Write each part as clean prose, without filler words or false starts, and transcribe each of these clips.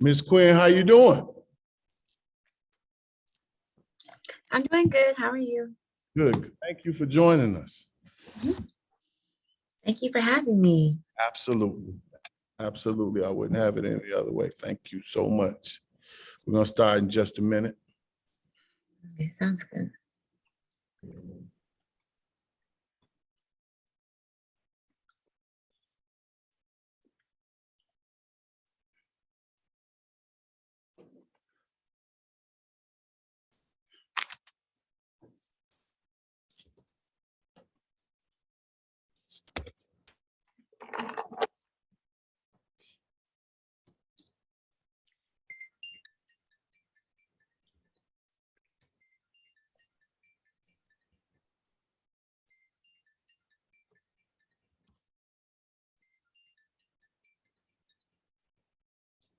Ms. Kwyn, how you doing? I'm doing good. How are you? Good. Thank you for joining us. Thank you for having me. Absolutely. Absolutely. I wouldn't have it any other way. Thank you so much. We're going to start in just a minute. Okay, sounds good.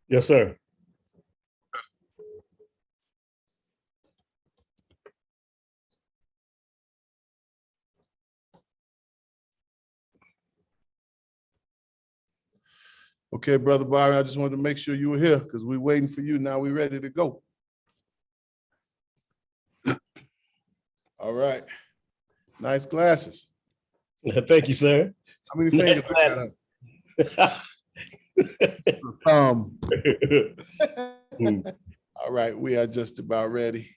Yes, sir. Okay, Brother Byron, I just wanted to make sure you were here because we're waiting for you. Now we're ready to go. All right. Nice glasses. Thank you, sir. How many fingers I got up? All right, we are just about ready.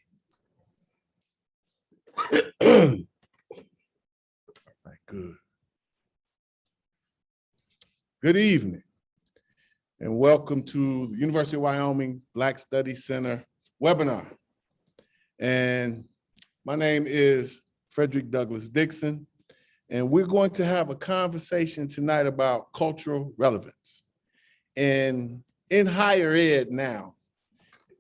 All right, good. Good evening, and welcome to the University of Wyoming Black Studies Center webinar. And my name is Frederick Douglass Dixon, and we're going to have a conversation tonight about cultural relevance. And in higher ed now,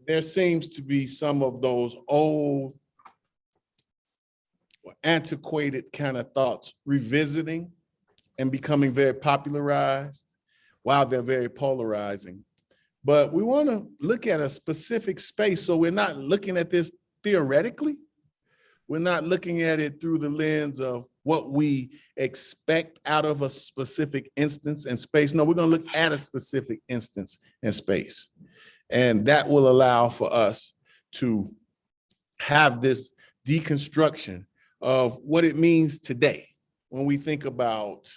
there seems to be some of those old or antiquated kind of thoughts revisiting and becoming very popularized while they're very polarizing. But we want to look at a specific space, so we're not looking at this theoretically. We're not looking at it through the lens of what we expect out of a specific instance and space. No, we're going to look at a specific instance and space. And that will allow for us to have this deconstruction of what it means today when we think about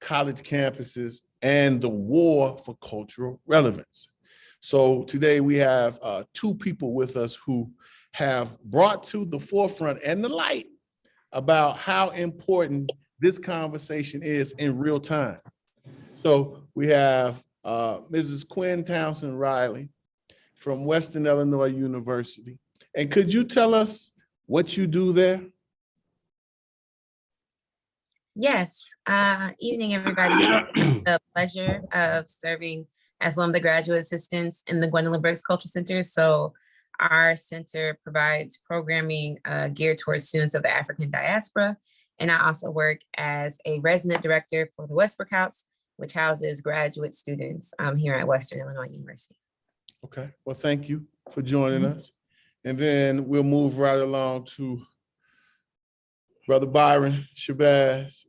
college campuses and the war for cultural relevance. So today we have two people with us who have brought to the forefront and the light about how important this conversation is in real time. So we have Mrs. Kwyn Townsend Riley from Western Illinois University. And could you tell us what you do there? Yes. Evening, everybody. The pleasure of serving as one of the graduate assistants in the Gwendolyn Brooks Cultural Center. So our center provides programming geared towards students of the African diaspora. And I also work as a resident director for the Westbrook House, which houses graduate students here at Western Illinois University. Okay, well, thank you for joining us. And then we'll move right along to Brother Byron Shabazz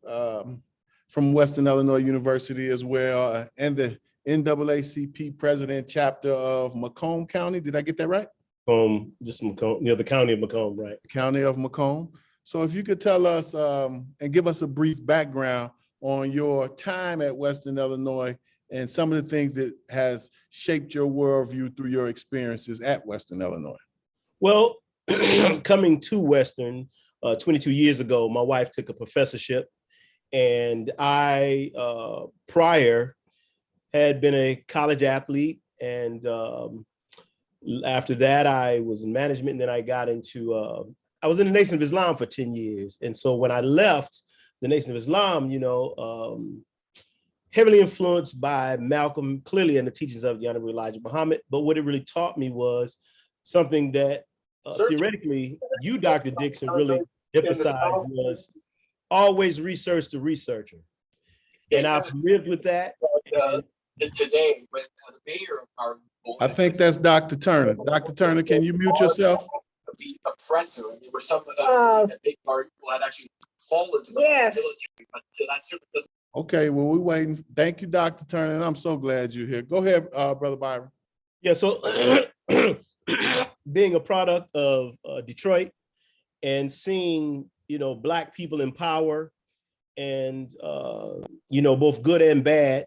from Western Illinois University as well, and the NAACP president chapter of Macomb County. Did I get that right? Just Macomb, the county of Macomb, right? County of Macomb. So if you could tell us and give us a brief background on your time at Western Illinois and some of the things that has shaped your worldview through your experiences at Western Illinois. Well, coming to Western 22 years ago, my wife took a professorship, and I prior had been a college athlete, and after that I was in management, and then I got into I was in the Nation of Islam for 10 years. And so when I left the Nation of Islam, heavily influenced by Malcolm, clearly, and the teachings of the Honorable Elijah Muhammad. But what it really taught me was something that theoretically you, Dr. Dixon, really emphasized, was always research the researcher. And I've lived with that. Today, with the mayor of our I think that's Dr. Turner. Dr. Turner, can you mute yourself? The oppressor, and there were some that big part people had actually fallen to the military, but that certainly doesn't. Okay, well, we're waiting. Thank you, Dr. Turner, and I'm so glad you're here. Go ahead, Brother Byron. Yeah, so being a product of Detroit and seeing, Black people in power and, both good and bad.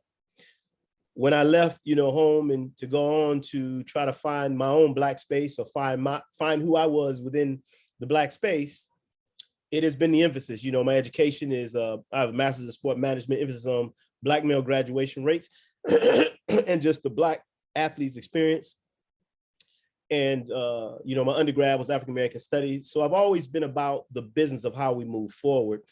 When I left, home and to go on to try to find my own Black space or find who I was within the Black space, it has been the emphasis. My education is, I have a master's in sport management, emphasis on Black male graduation rates and just the Black athletes experience. And, my undergrad was African-American studies. So I've always been about the business of how we move forward.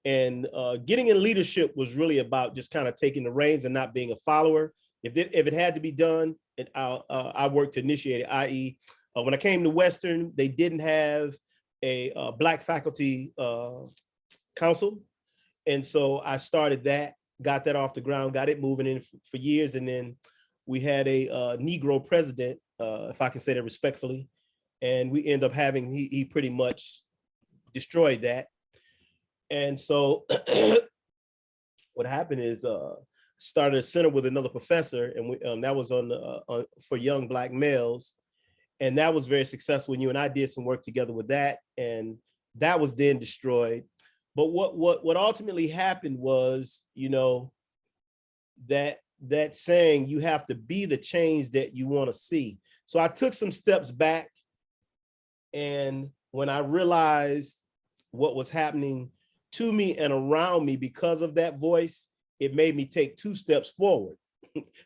And getting in leadership was really about just kind of taking the reins and not being a follower. If it had to be done, and I worked to initiate it, i.e. When I came to Western, they didn't have a Black faculty council. And so I started that, got that off the ground, got it moving in for years. And then we had a Negro president, if I can say that respectfully. And we end up having, he pretty much destroyed that. And so what happened is started a center with another professor, and that was on for young Black males. And that was very successful. And you and I did some work together with that, and that was then destroyed. But what ultimately happened was, that saying, you have to be the change that you want to see. So I took some steps back, and when I realized what was happening to me and around me because of that voice, it made me take 2 steps forward.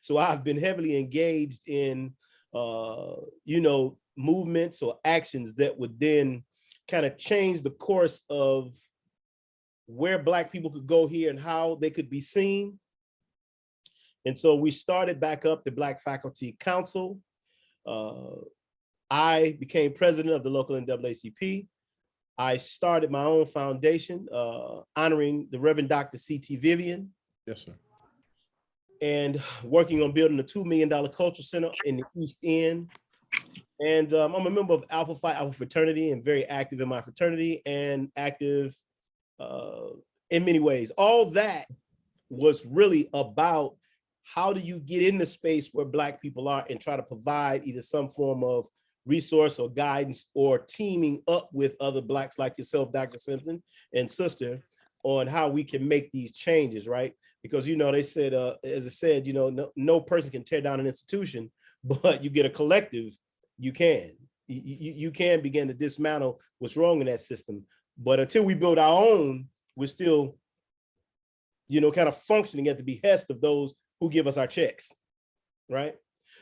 So I've been heavily engaged in, movements or actions that would then kind of change the course of where Black people could go here and how they could be seen. And so we started back up the Black Faculty Council. I became president of the local NAACP. I started my own foundation, honoring the Reverend Dr. C.T. Vivian. Yes, sir. And working on building a $2 million cultural center in the East End. And I'm a member of Alpha Phi Alpha fraternity and very active in my fraternity and active in many ways. All that was really about how do you get in the space where Black people are and try to provide either some form of resource or guidance or teaming up with other Blacks like yourself, Dr. Simpson and sister, on how we can make these changes, right? Because, they said, as I said, no person can tear down an institution, but you get a collective, you can. You can begin to dismantle what's wrong in that system. But until we build our own, we're still, kind of functioning at the behest of those who give us our checks, right?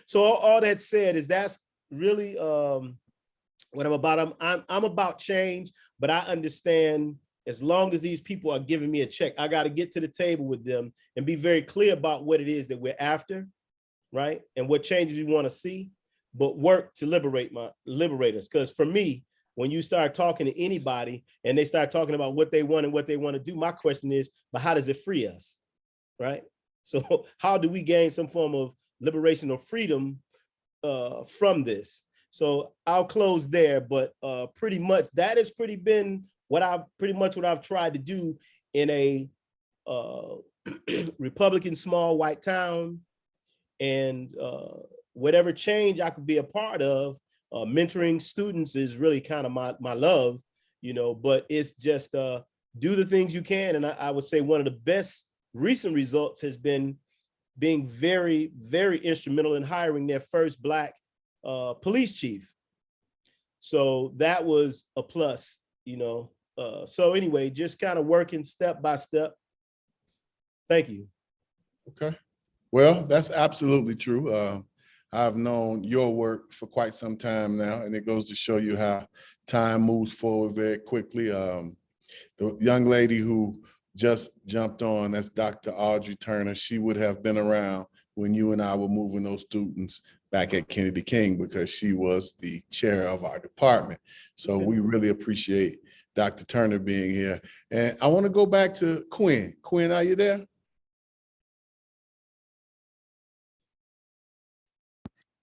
So all that said is that's really what I'm about. I'm about change, but I understand as long as these people are giving me a check, I got to get to the table with them and be very clear about what it is that we're after, right? And what changes we want to see, but work to liberate us. Because for me, when you start talking to anybody and they start talking about what they want and what they want to do, my question is, but how does it free us, right? So how do we gain some form of liberation or freedom from this? So I'll close there, but pretty much that has been what I've tried to do in a Republican small white town, and whatever change I could be a part of, mentoring students is really kind of my love, but it's just do the things you can. And I would say one of the best recent results has been being very, very instrumental in hiring their first Black police chief. So that was a plus, so anyway, just kind of working step by step. Thank you. Okay. Well, that's absolutely true. I've known your work for quite some time now, and it goes to show you how time moves forward very quickly. The young lady who just jumped on, that's Dr. Audrey Turner. She would have been around when you and I were moving those students back at Kennedy King, because she was the chair of our department. So we really appreciate Dr. Turner being here. And I want to go back to Kwyn. Kwyn, are you there?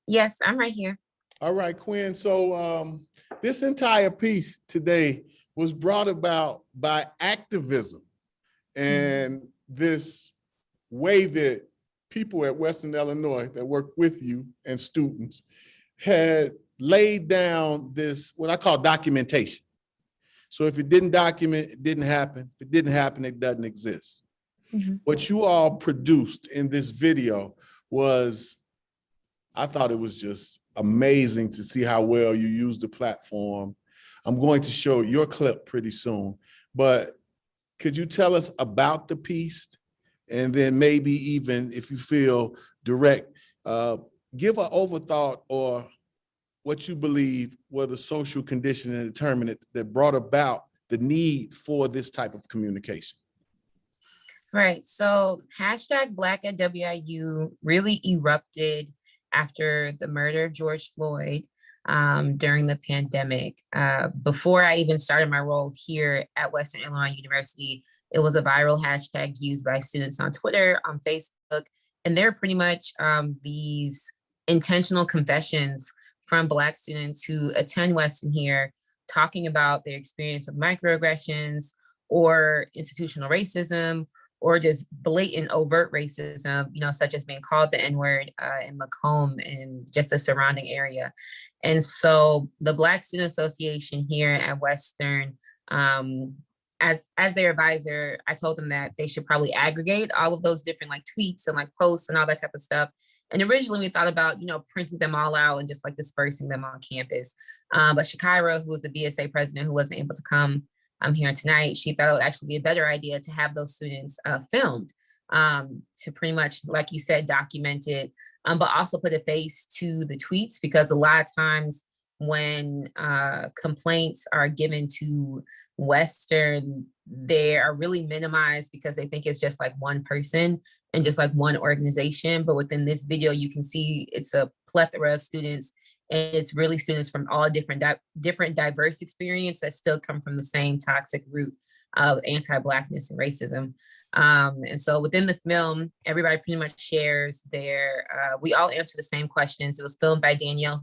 Yes, I'm right here. All right, Kwyn. So this entire piece today was brought about by activism and this way that people at Western Illinois that work with you and students had laid down this, what I call documentation. So if it didn't document, it didn't happen. If it didn't happen, it doesn't exist. Mhm. What you all produced in this video was, I thought it was just amazing to see how well you used the platform. I'm going to show your clip pretty soon, but could you tell us about the piece? And then maybe even if you feel direct, give an overthought or what you believe were the social conditions and determinant that brought about the need for this type of communication. Right. So hashtag Black at WIU really erupted after the murder of George Floyd during the pandemic. Before I even started my role here at Western Illinois University, it was a viral hashtag used by students on Twitter, on Facebook, and they're pretty much these intentional confessions from Black students who attend Western here, talking about their experience with microaggressions or institutional racism, or just blatant overt racism, such as being called the N-word in Macomb and just the surrounding area. And so the Black Student Association here at Western, as their advisor, I told them that they should probably aggregate all of those different like tweets and like posts and all that type of stuff. And originally we thought about, printing them all out and just like dispersing them on campus. But Shakira, who was the BSA president, who wasn't able to come here tonight, she thought it would actually be a better idea to have those students filmed to pretty much, like you said, document it, but also put a face to the tweets, because a lot of times when complaints are given to Western, they are really minimized because they think it's just like one person and just like one organization. But within this video, you can see it's a plethora of students, and it's really students from all different diverse experience that still come from the same toxic root of anti-Blackness and racism. And so within the film, everybody pretty much shares we all answer the same questions. It was filmed by Danielle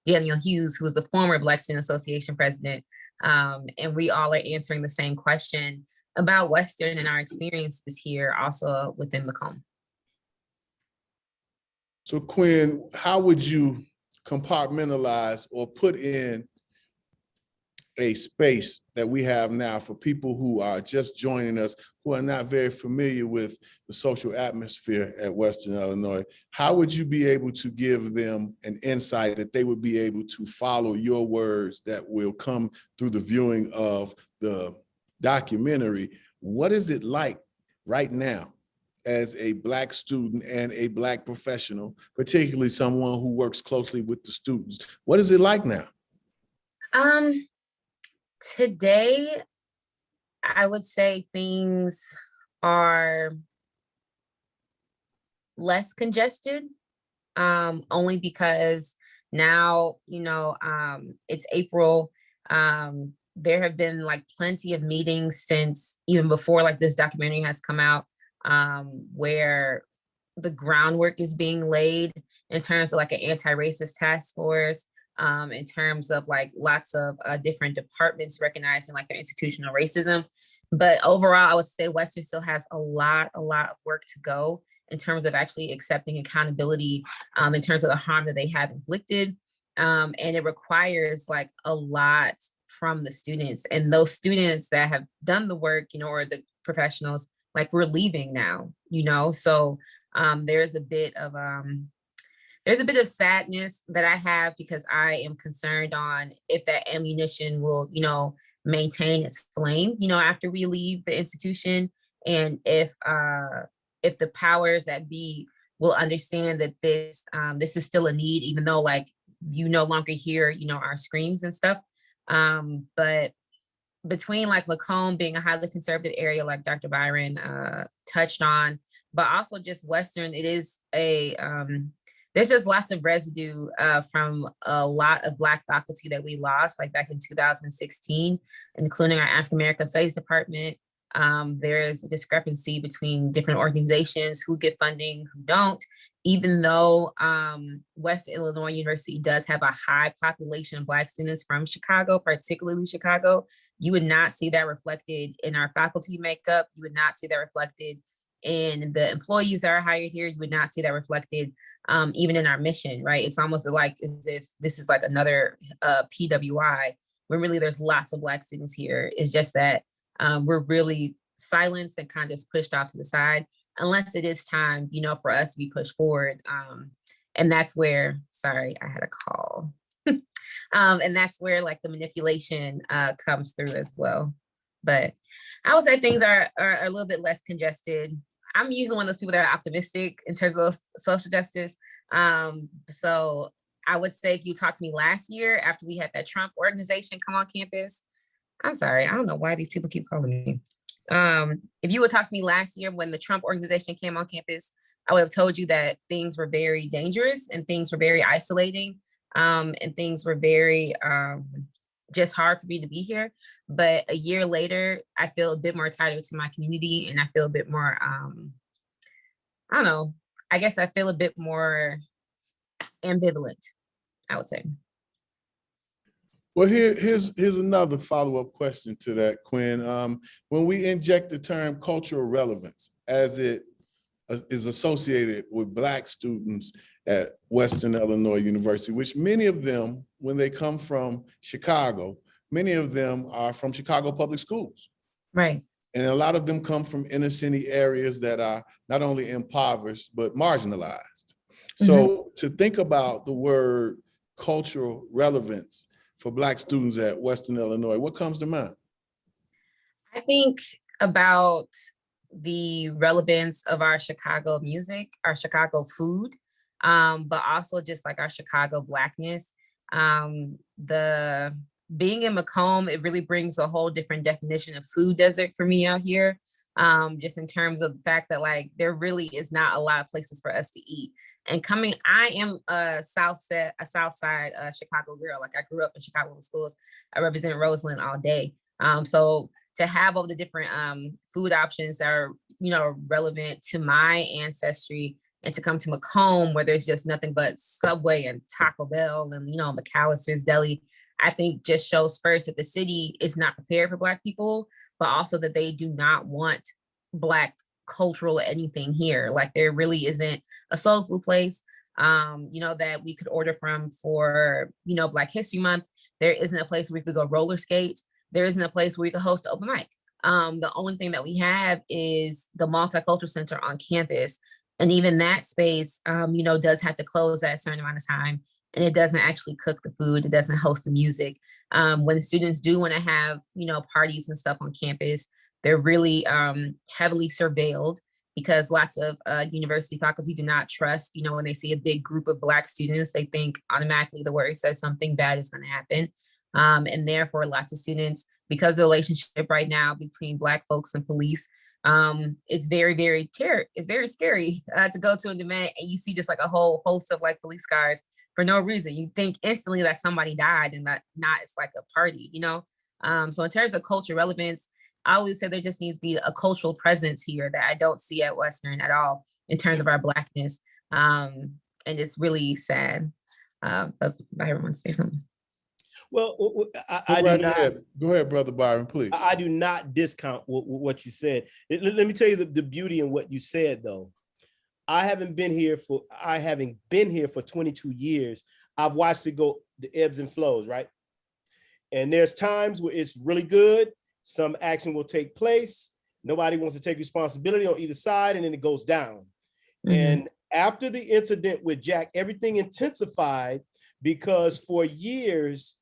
Hughes, who was the former Black Student Association president. And we all are answering the same question about Western and our experiences here also within Macomb. So Kwyn, how would you compartmentalize or put in a space that we have now for people who are just joining us, who are not very familiar with the social atmosphere at Western Illinois? How would you be able to give them an insight that they would be able to follow your words that will come through the viewing of the documentary? What is it like right now as a Black student and a Black professional, particularly someone who works closely with the students? What is it like now? Today, I would say things are less congested, only because now, it's April. There have been like plenty of meetings since even before like this documentary has come out, where the groundwork is being laid in terms of like an anti-racist task force, in terms of like lots of different departments recognizing like their institutional racism. But overall, I would say Western still has a lot of work to go in terms of actually accepting accountability in terms of the harm that they have inflicted. And it requires like a lot from the students, and those students that have done the work, or the professionals, like we're leaving now, so there's a bit of sadness that I have, because I am concerned on if that ammunition will, maintain its flame, after we leave the institution, and if the powers that be will understand that this is still a need, even though like you no longer hear, our screams and stuff. But between like Macomb being a highly conservative area, like Dr. Byron touched on, but also just Western, it is there's just lots of residue from a lot of Black faculty that we lost, like back in 2016, including our African American Studies department. There's a discrepancy between different organizations who get funding, who don't, even though Western Illinois University does have a high population of Black students from Chicago, particularly Chicago. You would not see that reflected in our faculty makeup. You would not see that reflected and the employees that are hired here, you would not see that reflected even in our mission, right? It's almost like as if this is like another PWI, when really there's lots of Black students here. It's just that we're really silenced and kind of just pushed off to the side, unless it is time, you know, for us to be pushed forward. And that's where, sorry, I had a call. And that's where like the manipulation comes through as well. But I would say things are a little bit less congested. I'm usually one of those people that are optimistic in terms of social justice. So I would say if you talked to me last year after we had that Trump organization come on campus, I'm sorry, I don't know why these people keep calling me. If you would talk to me last year when the Trump organization came on campus, I would have told you that things were very dangerous and things were very isolating, and things were very just hard for me to be here. But a year later, I feel a bit more tied to my community, and I feel a bit more, I don't know, I guess I feel a bit more ambivalent, I would say. Well, here's another follow-up question to that, Kwyn. When we inject the term cultural relevance as it is associated with Black students at Western Illinois University, which many of them, when they come from Chicago, many of them are from Chicago public schools. Right. And a lot of them come from inner city areas that are not only impoverished, but marginalized. So to think about the word cultural relevance for Black students at Western Illinois, what comes to mind? I think about the relevance of our Chicago music, our Chicago food, but also just like our Chicago Blackness. The being in Macomb, it really brings a whole different definition of food desert for me out here. Just in terms of the fact that like there really is not a lot of places for us to eat. And I am a South Side Chicago girl. Like I grew up in Chicago schools. I represent Roseland all day. So to have all the different food options that are, you know, relevant to my ancestry, and to come to Macomb where there's just nothing but Subway and Taco Bell and, you know, McAllister's Deli, I think just shows first that the city is not prepared for Black people, but also that they do not want Black cultural anything here. Like there really isn't a soul food place, you know, that we could order from for, you know, Black History Month. There isn't a place where we could go roller skate. There isn't a place where we could host an open mic. The only thing that we have is the Multicultural Center on campus. And even that space, you know, does have to close at a certain amount of time. And it doesn't actually cook the food. It doesn't host the music. When the students do want to have, you know, parties and stuff on campus, they're really heavily surveilled because lots of university faculty do not trust, you know, when they see a big group of Black students, they think automatically the word says something bad is going to happen. And therefore, lots of students, because of the relationship right now between Black folks and police, it's very, it's very scary to go to an event and you see just like a whole host of like police cars for no reason. You think instantly that somebody died and that not it's like a party, you know? So in terms of cultural relevance, I always say there just needs to be a cultural presence here that I don't see at Western at all in terms of our Blackness. And it's really sad. But Byron wants to say something. Well, I do not. Go ahead, Brother Byron, please. I do not discount what you said. Let me tell you the beauty in what you said, though. Having been here for 22 years, I've watched it go the ebbs and flows, right? And there's times where it's really good. Some action will take place. Nobody wants to take responsibility on either side, and then it goes down. Mm-hmm. And after the incident with Jack, everything intensified because for years,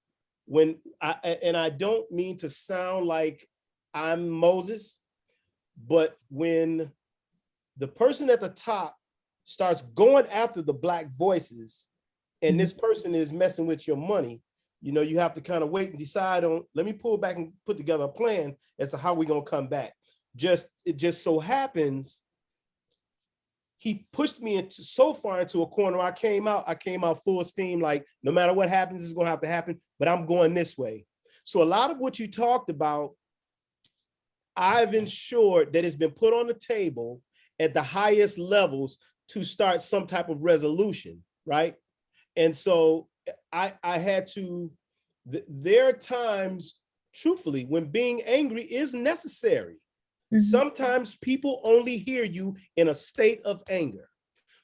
I don't mean to sound like I'm Moses, but when the person at the top starts going after the Black voices, and this person is messing with your money, you know, you have to kind of wait and decide on, let me pull back and put together a plan as to how we're going to come back. It just so happens, he pushed me so far into a corner. I came out full steam, like no matter what happens, it's going to have to happen, but I'm going this way. So a lot of what you talked about, I've ensured that it's been put on the table at the highest levels to start some type of resolution, right? And so I had to, there are times, truthfully, when being angry is necessary. Mhm. Sometimes people only hear you in a state of anger.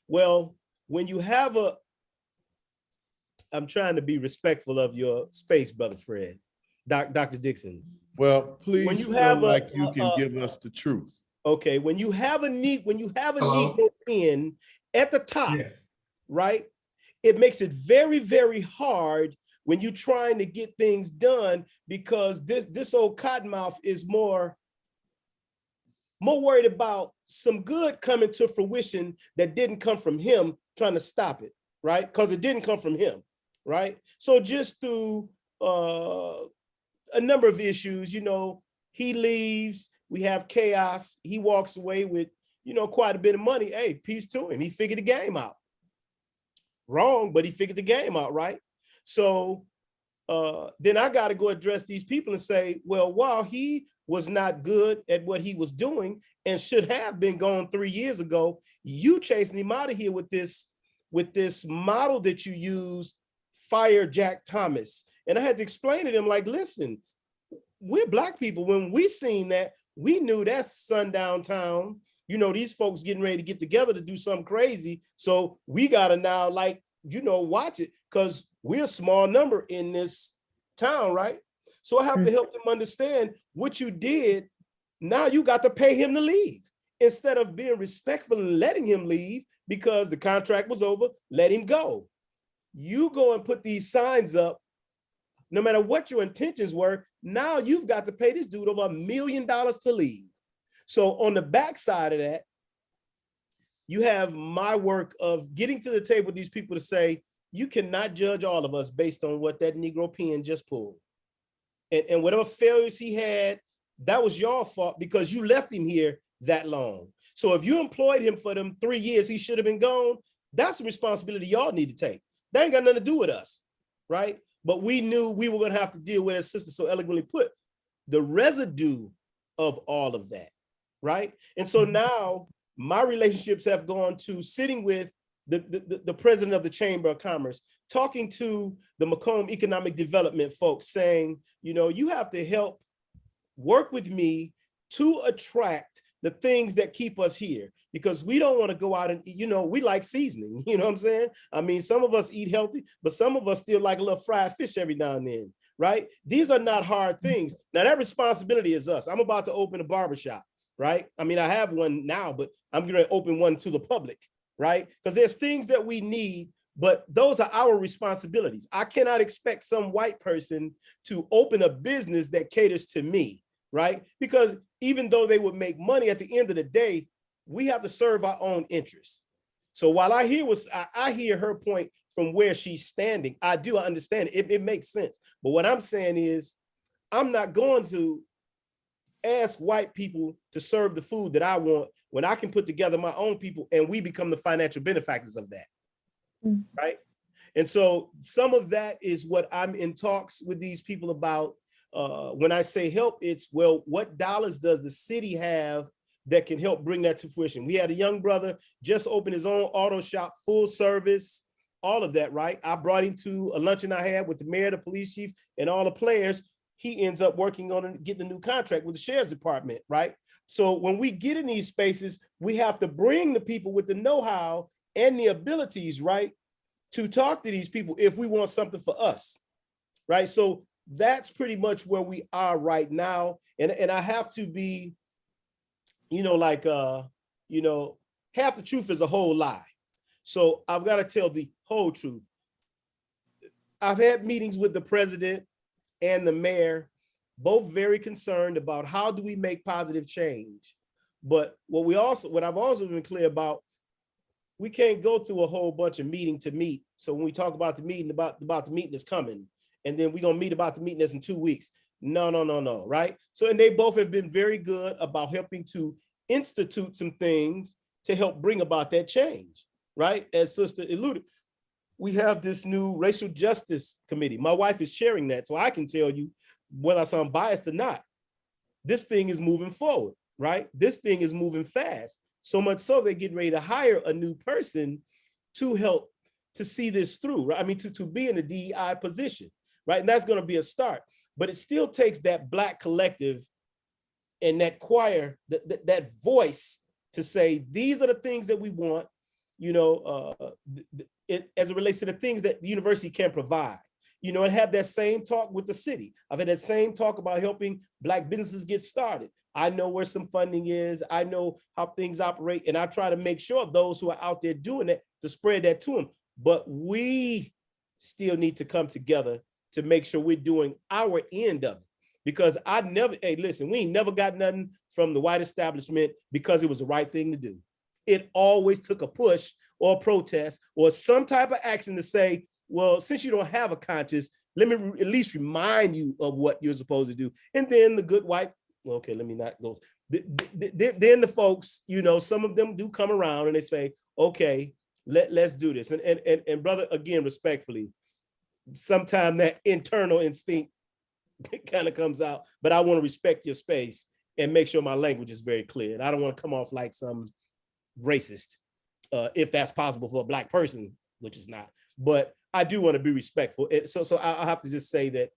Well, when you have I'm trying to be respectful of your space, Brother Fred, Dr. Dixon. Well, When please you feel have like you can give us the truth. okay, when you have a Hello? Negro pen at the top, Yes. right? It makes it very, very hard when you're trying to get things done, because this old cottonmouth is more worried about some good coming to fruition that didn't come from him, trying to stop it, right? Because it didn't come from him, right? So just through a number of issues, he leaves, we have chaos, he walks away with, quite a bit of money. Hey, peace to him. He figured the game out. Wrong, but he figured the game out, right? So then I got to go address these people and say, well, while he was not good at what he was doing and should have been gone 3 years ago, you chasing him out of here with this model that you use, fire Jack Thomas. And I had to explain to them, like, listen, we're Black people. When we seen that, we knew that's sundown town. These folks getting ready to get together to do something crazy. So we got to now, like, watch it, because we're a small number in this town, right? So I have to help them understand what you did. Now you got to pay him to leave instead of being respectful and letting him leave because the contract was over. Let him go. You go and put these signs up, no matter what your intentions were. Now you've got to pay this dude over $1 million to leave. So on the backside of that, you have my work of getting to the table with these people to say, you cannot judge all of us based on what that Negro pen just pulled. And whatever failures he had, that was your fault because you left him here that long. So if you employed him for them 3 years, he should have been gone. That's a responsibility y'all need to take. That ain't got nothing to do with us, right? But we knew we were gonna have to deal with, as Sister so eloquently put, the residue of all of that, right? And so now my relationships have gone to sitting with the president of the Chamber of Commerce, talking to the Macomb Economic Development folks, saying, you have to help work with me to attract the things that keep us here, because we don't want to go out and, we like seasoning, you know what I'm saying? I mean, some of us eat healthy, but some of us still like a little fried fish every now and then, right? These are not hard things. Now that responsibility is us. I'm about to open a barbershop, right? I mean, I have one now, but I'm going to open one to the public, right? Because there's things that we need, but those are our responsibilities. I cannot expect some white person to open a business that caters to me, right? Because even though they would make money, at the end of the day, we have to serve our own interests. So while I hear her point from where she's standing, I understand it. It makes sense. But what I'm saying is, I'm not going to ask white people to serve the food that I want when I can put together my own people and we become the financial benefactors of that, right? And so some of that is what I'm in talks with these people about. When I say help, it's, well, what dollars does the city have that can help bring that to fruition? We had a young brother just open his own auto shop, full service, all of that, right? I brought him to a luncheon I had with the mayor, the police chief, and all the players. He ends up working on getting a new contract with the sheriff's department, right? So when we get in these spaces, we have to bring the people with the know-how and the abilities, right, to talk to these people if we want something for us, right? So that's pretty much where we are right now. And I have to be, half the truth is a whole lie. So I've got to tell the whole truth. I've had meetings with the president and the mayor, both very concerned about how do we make positive change. But what I've also been clear about, we can't go through a whole bunch of meeting to meet. So when we talk about the meeting, about the meeting that's coming, and then we're gonna meet about the meeting that's in 2 weeks. No, right? So, and they both have been very good about helping to institute some things to help bring about that change, right? As Sister alluded, we have this new racial justice committee. My wife is chairing that, so I can tell you, whether I sound biased or not, this thing is moving forward, right? This thing is moving fast. So much so they're getting ready to hire a new person to help to see this through, right? I mean, to be in a DEI position, right? And that's going to be a start, but it still takes that Black collective and that choir, that voice to say, these are the things that we want, you know, as it relates to the things that the university can provide, you know, and have that same talk with the city. I've had that same talk about helping Black businesses get started. I know where some funding is. I know how things operate. And I try to make sure those who are out there doing it to spread that to them. But we still need to come together to make sure we're doing our end of it. Because hey, listen, we ain't never got nothing from the white establishment because it was the right thing to do. It always took a push or a protest or some type of action to say, well, since you don't have a conscience, let me at least remind you of what you're supposed to do. And then the good white, okay, let me not go. Then the folks, you know, some of them do come around and they say, okay, let's do this. And brother, again, respectfully, sometimes that internal instinct kind of comes out, but I want to respect your space and make sure my language is very clear. And I don't want to come off like some racist, if that's possible for a Black person, which is not, but I do want to be respectful. So I'll have to just say that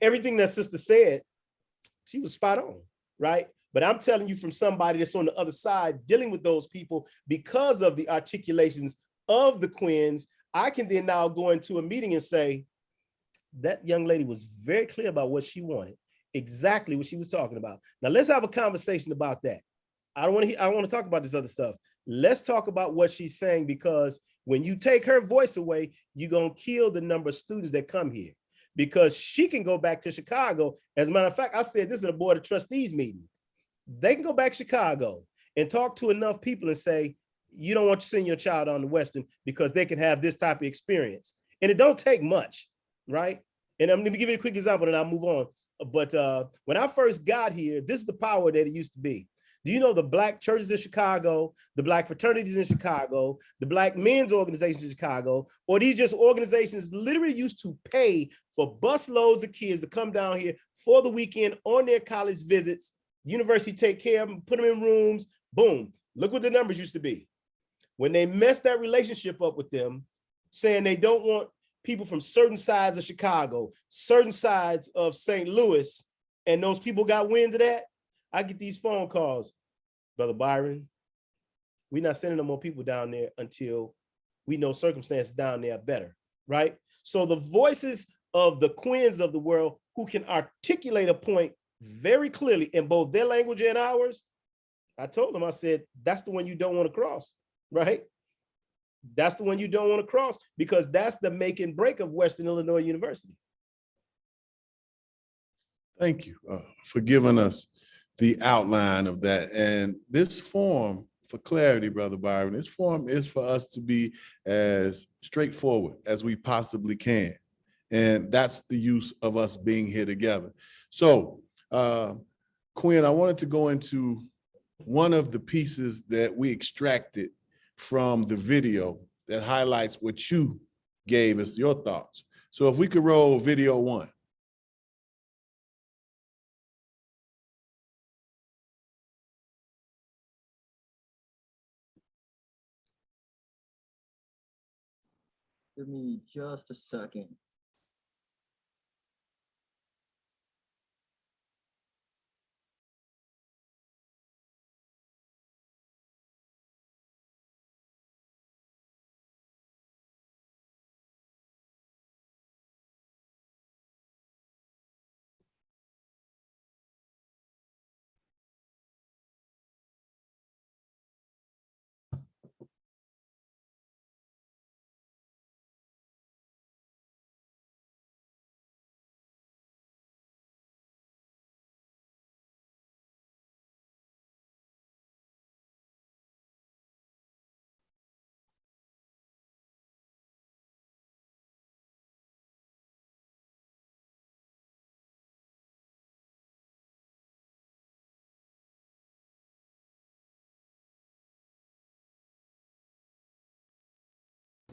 everything that sister said, she was spot on, right? But I'm telling you from somebody that's on the other side dealing with those people, because of the articulations of the Kwyns, I can then now go into a meeting and say, that young lady was very clear about what she wanted, exactly what she was talking about. Now let's have a conversation about that. I want to talk about this other stuff. Let's talk about what she's saying, because when you take her voice away, you're going to kill the number of students that come here, because she can go back to Chicago. As a matter of fact, I said this in a board of trustees meeting. They can go back to Chicago and talk to enough people and say, you don't want to send your child on to Western because they can have this type of experience. And it don't take much, right? And I'm going to give you a quick example and I'll move on. But when I first got here, this is the power that it used to be. Do you know the Black churches in Chicago, the Black fraternities in Chicago, the Black men's organizations in Chicago, or these just organizations literally used to pay for bus loads of kids to come down here for the weekend on their college visits. The university take care of them, put them in rooms, boom. Look what the numbers used to be. When they messed that relationship up with them, saying they don't want people from certain sides of Chicago, certain sides of St. Louis, and those people got wind of that, I get these phone calls. Brother Byron, we're not sending no more people down there until we know circumstances down there are better, right? So the voices of the Kwyns of the world who can articulate a point very clearly in both their language and ours, I told them, I said, that's the one you don't want to cross, right? That's the one you don't want to cross, because that's the make and break of Western Illinois University. Thank you for giving us the outline of that. And this forum, for clarity, Brother Byron, this forum is for us to be as straightforward as we possibly can. And that's the use of us being here together. So, Kwyn, I wanted to go into one of the pieces that we extracted from the video that highlights what you gave us, your thoughts. So if we could roll video 1. Give me just a second.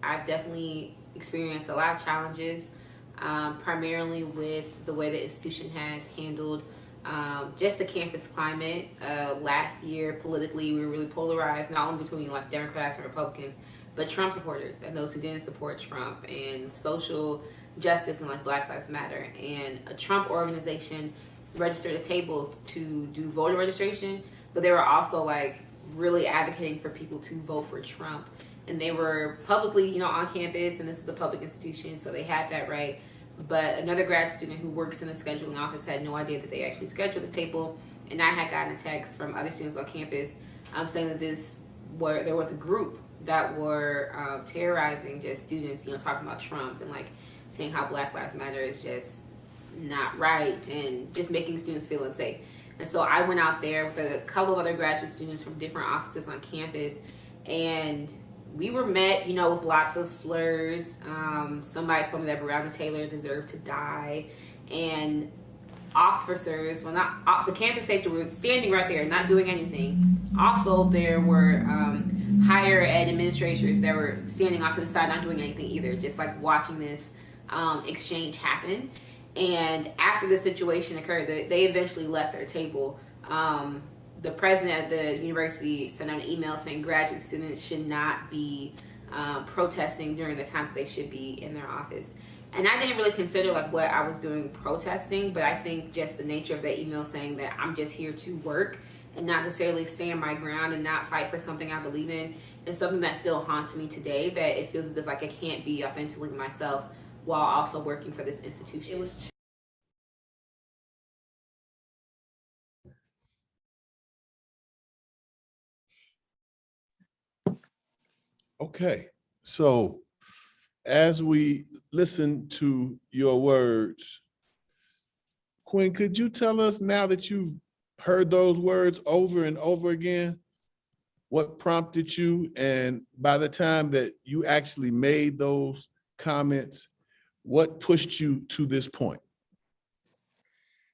I've definitely experienced a lot of challenges, primarily with the way the institution has handled just the campus climate. Last year, politically, we were really polarized, not only between like Democrats and Republicans, but Trump supporters and those who didn't support Trump, and social justice and like Black Lives Matter. And a Trump organization registered a table to do voter registration, but they were also like really advocating for people to vote for Trump. And they were publicly, you know, on campus, and this is a public institution, so they had that right. But another grad student who works in the scheduling office had no idea that they actually scheduled the table. And I had gotten a text from other students on campus saying that there was a group that were terrorizing just students, you know, talking about Trump and like saying how Black Lives Matter is just not right and just making students feel unsafe. And so I went out there with a couple of other graduate students from different offices on campus, and we were met, you know, with lots of slurs. Somebody told me that Breonna Taylor deserved to die, and officers, well, not the campus safety, were standing right there, not doing anything. Also, there were higher ed administrators that were standing off to the side, not doing anything either, just like watching this exchange happen. And after the situation occurred, they eventually left their table. The president of the university sent out an email saying graduate students should not be protesting during the time that they should be in their office. And I didn't really consider like what I was doing protesting, but I think just the nature of that email saying that I'm just here to work and not necessarily stand my ground and not fight for something I believe in is something that still haunts me today, that it feels as if like I can't be authentically myself while also working for this institution. It was Okay, so as we listen to your words, Kwyn, could you tell us, now that you've heard those words over and over again, what prompted you, and by the time that you actually made those comments, what pushed you to this point?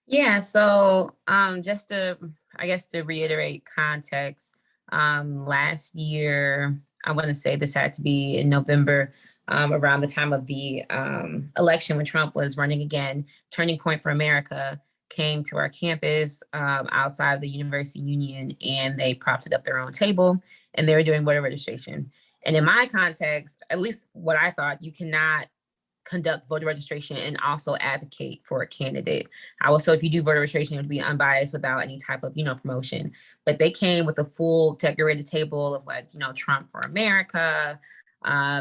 Yeah, so just to, I guess, to reiterate context, last year, I want to say this had to be in November, around the time of the election when Trump was running again. Turning Point for America came to our campus outside of the University Union, and they propped up their own table, and they were doing voter registration. And in my context, at least what I thought, you cannot conduct voter registration and also advocate for a candidate. I was told if you do voter registration, it would be unbiased without any type of, you know, promotion. But they came with a full decorated table of like, you know, Trump for America,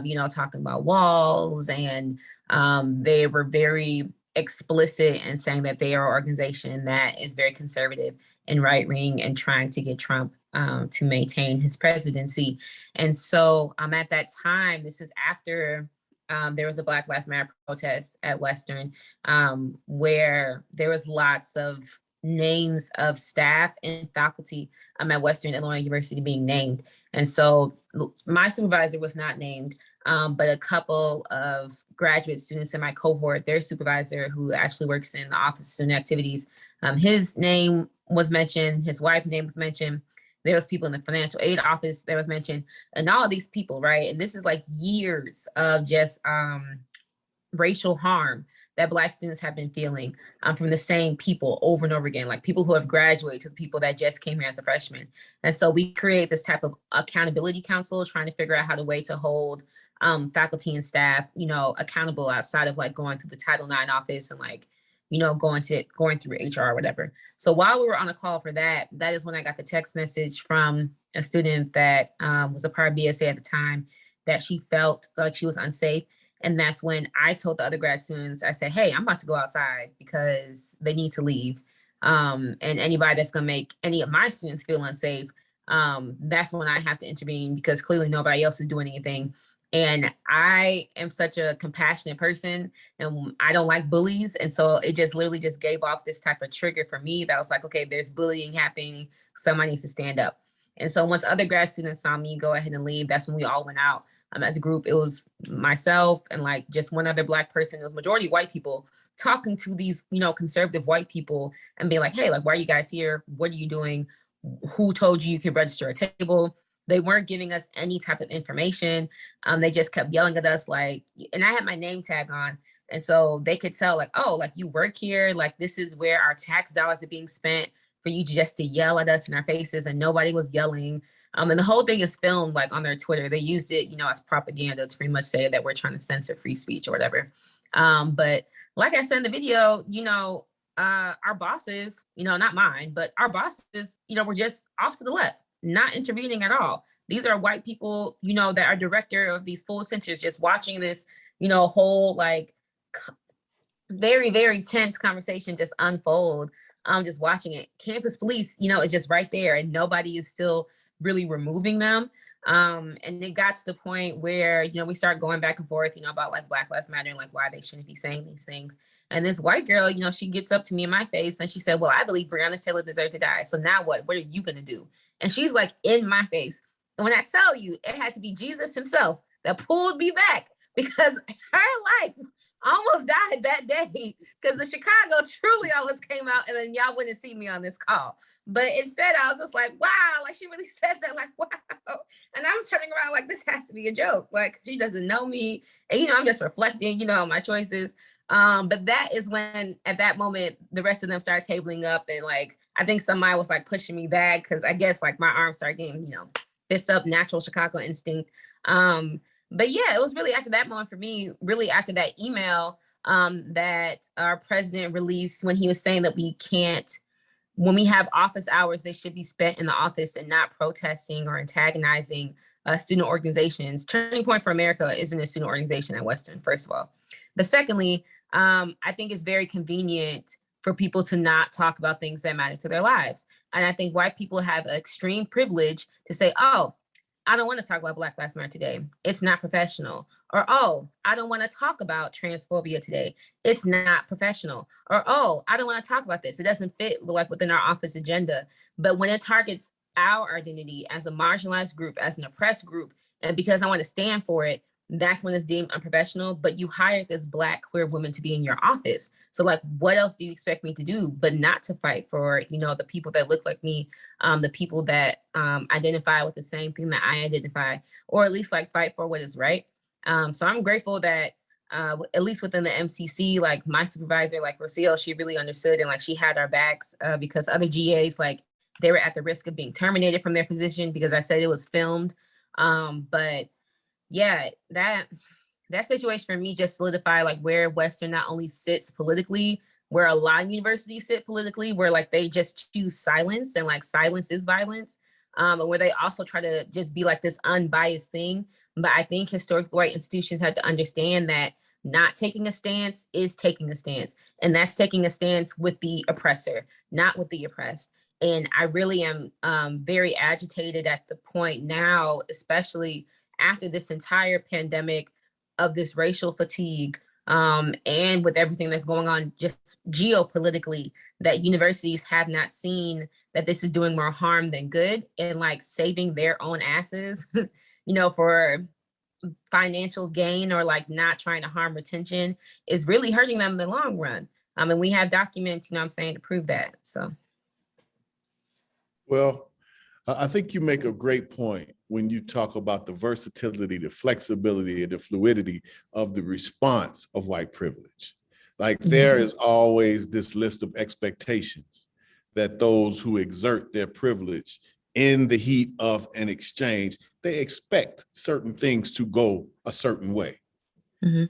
you know, talking about walls, and they were very explicit in saying that they are an organization that is very conservative and right wing and trying to get Trump to maintain his presidency. And so at that time, this is after there was a Black Lives Matter protest at Western, where there was lots of names of staff and faculty at Western Illinois University being named. And so my supervisor was not named, but a couple of graduate students in my cohort, their supervisor, who actually works in the Office of Student Activities, his name was mentioned, his wife's name was mentioned. There was people in the financial aid office that was mentioned, and all of these people, right? And this is like years of just racial harm that Black students have been feeling from the same people over and over again, like people who have graduated to the people that just came here as a freshman. And so we create this type of accountability council, trying to figure out how to hold faculty and staff, you know, accountable outside of like going through the Title IX office and like, you know, going through HR or whatever. So while we were on a call for that, that is when I got the text message from a student that was a part of BSA at the time, that she felt like she was unsafe. And that's when I told the other grad students, I said, hey, I'm about to go outside because they need to leave. And anybody that's gonna make any of my students feel unsafe, that's when I have to intervene, because clearly nobody else is doing anything. And I am such a compassionate person, and I don't like bullies. And so it just literally just gave off this type of trigger for me that was like, okay, there's bullying happening, somebody needs to stand up. And so once other grad students saw me go ahead and leave, that's when we all went out as a group. It was myself and like just one other Black person. It was majority white people talking to these, you know, conservative white people and being like, hey, like, why are you guys here? What are you doing? Who told you could register a table? They weren't giving us any type of information. They just kept yelling at us, like, and I had my name tag on. And so they could tell, like, oh, like, you work here, like, this is where our tax dollars are being spent for you just to yell at us in our faces, and nobody was yelling. And the whole thing is filmed like on their Twitter. They used it, you know, as propaganda to pretty much say that we're trying to censor free speech or whatever. But like I said in the video, you know, our bosses, not mine, but our bosses, were just off to the left, not intervening at all. These are white people, that are director of these full centers, just watching this, whole like very, very tense conversation just unfold. Just watching it. Campus police, is just right there and nobody is still really removing them. And it got to the point where, we start going back and forth, about like Black Lives Matter and like why they shouldn't be saying these things. And this white girl, she gets up to me in my face and she said, well, I believe Breonna Taylor deserved to die. So now what? What are you going to do? And she's like in my face. And when I tell you, it had to be Jesus himself that pulled me back because her life almost died that day because the Chicago truly almost came out and then y'all wouldn't see me on this call. But instead, I was just like, wow, like she really said that, like, wow. And I'm turning around like, this has to be a joke. Like, she doesn't know me. And, I'm just reflecting, on my choices. But that is when, at that moment, the rest of them started tabling up. And like, I think somebody was like pushing me back because I guess like my arms started getting, fist up, natural Chicago instinct. But yeah, it was really after that moment for me, really after that email that our president released when he was saying that we can't, when we have office hours, they should be spent in the office and not protesting or antagonizing student organizations. Turning Point for America isn't a student organization at Western, first of all. But secondly, I think it's very convenient for people to not talk about things that matter to their lives. And I think white people have extreme privilege to say, oh, I don't want to talk about Black Lives Matter today. It's not professional. Or, oh, I don't want to talk about transphobia today. It's not professional. Or, oh, I don't want to talk about this. It doesn't fit like within our office agenda. But when it targets our identity as a marginalized group, as an oppressed group, and because I want to stand for it, that's when it's deemed unprofessional. But you hired this Black queer woman to be in your office. So like, what else do you expect me to do but not to fight for, the people that look like me, the people that identify with the same thing that I identify, or at least like fight for what is right. So I'm grateful that at least within the MCC, like my supervisor, like Rocio, she really understood and like she had our backs because other GAs, like they were at the risk of being terminated from their position because I said it was filmed. But yeah, that situation for me just solidified like where Western not only sits politically, where a lot of universities sit politically, where like they just choose silence and like silence is violence, and where they also try to just be like this unbiased thing. But I think historically white institutions have to understand that not taking a stance is taking a stance, and that's taking a stance with the oppressor, not with the oppressed. And I really am very agitated at the point now, especially after this entire pandemic of this racial fatigue, and with everything that's going on just geopolitically, that universities have not seen that this is doing more harm than good and like saving their own asses, for financial gain or like not trying to harm retention is really hurting them in the long run. And we have documents, to prove that. So. Well, I think you make a great point when you talk about the versatility, the flexibility, and the fluidity of the response of white privilege. Like there is always this list of expectations that those who exert their privilege in the heat of an exchange, they expect certain things to go a certain way.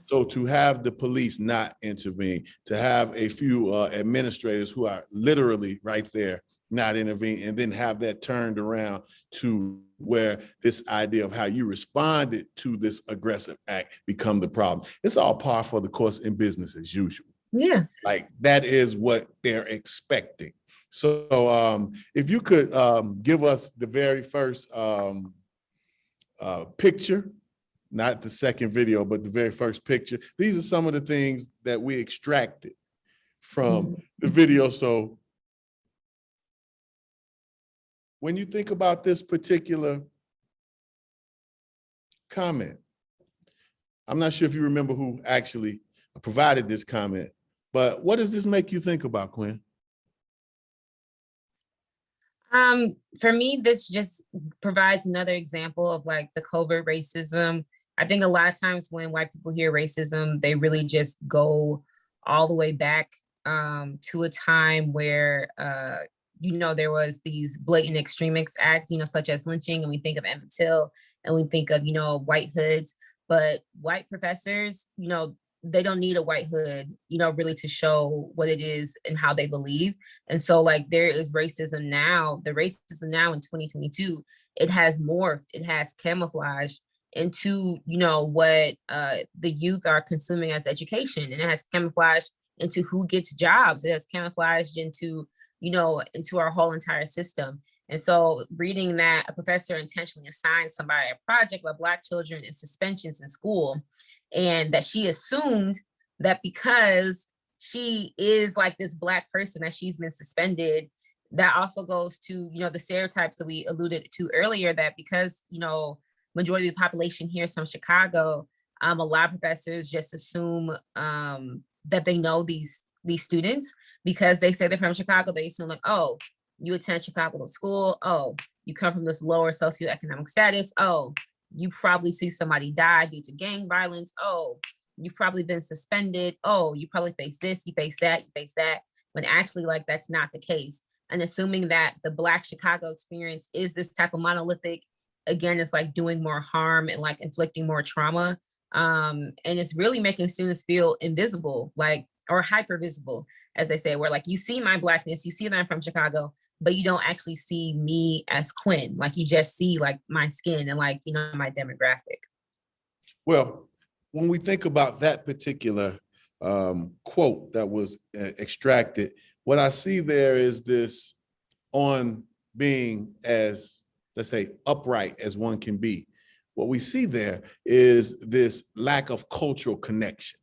So to have the police not intervene, to have a few administrators who are literally right there not intervene, and then have that turned around to where this idea of how you responded to this aggressive act become the problem. It's all par for the course in business as usual. Yeah. Like that is what they're expecting. So if you could give us the very first picture, not the second video, but the very first picture. These are some of the things that we extracted from the video. So when you think about this particular comment, I'm not sure if you remember who actually provided this comment, but what does this make you think about, Kwyn? For me, this just provides another example of like the covert racism. I think a lot of times when white people hear racism, they really just go all the way back to a time where there was these blatant extremist acts, such as lynching, and we think of Emmett Till, and we think of, white hoods, but white professors, they don't need a white hood, really to show what it is and how they believe. And so like there is racism now, the racism now in 2022, it has morphed, it has camouflaged into, what the youth are consuming as education. And it has camouflaged into who gets jobs. It has camouflaged into, into our whole entire system. And so reading that a professor intentionally assigned somebody a project about Black children and suspensions in school, and that she assumed that because she is like this Black person that she's been suspended, that also goes to, the stereotypes that we alluded to earlier, that because, majority of the population here is from Chicago, a lot of professors just assume that they know these students because they say they're from Chicago. They assume like, oh, you attend Chicago school. Oh, you come from this lower socioeconomic status. Oh, you probably see somebody die due to gang violence. Oh, you've probably been suspended. Oh, you probably face this, you face that, you face that. When actually, like, that's not the case. And assuming that the Black Chicago experience is this type of monolithic, again, it's like doing more harm and like inflicting more trauma. And it's really making students feel invisible, like, or hyper visible, as they say, where like you see my Blackness, you see that I'm from Chicago, but you don't actually see me as Kwyn. Like you just see like my skin and like, my demographic. Well, when we think about that particular quote that was extracted, what I see there is this on being as, let's say, upright as one can be. What we see there is this lack of cultural connection.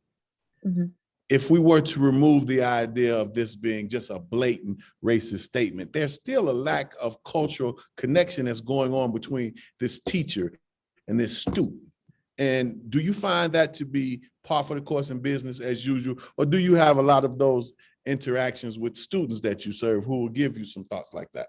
Mm-hmm. If we were to remove the idea of this being just a blatant racist statement, there's still a lack of cultural connection that's going on between this teacher and this student. And do you find that to be par for the course in business as usual? Or do you have a lot of those interactions with students that you serve who will give you some thoughts like that?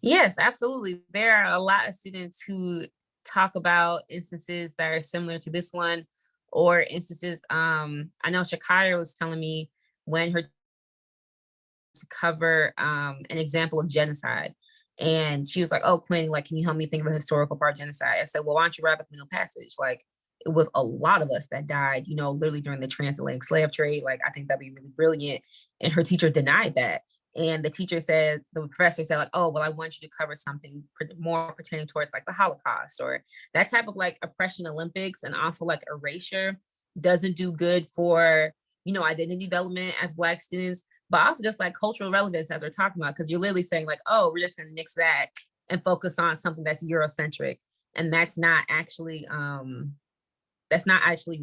Yes, absolutely. There are a lot of students who talk about instances that are similar to this one, or instances, I know Shakira was telling me when her to cover an example of genocide. And she was like, oh, Kwyn, like, can you help me think of a historical part of genocide? I said, well, why don't you write a communal passage? Like, it was a lot of us that died, literally during the transatlantic slave trade. Like, I think that'd be really brilliant. And her teacher denied that. And the teacher said, the professor said like, oh, well, I want you to cover something more pertaining towards like the Holocaust or that type of like oppression Olympics, and also like erasure doesn't do good for, identity development as Black students, but also just like cultural relevance as we're talking about, because you're literally saying like, oh, we're just going to nix that and focus on something that's Eurocentric. And that's not actually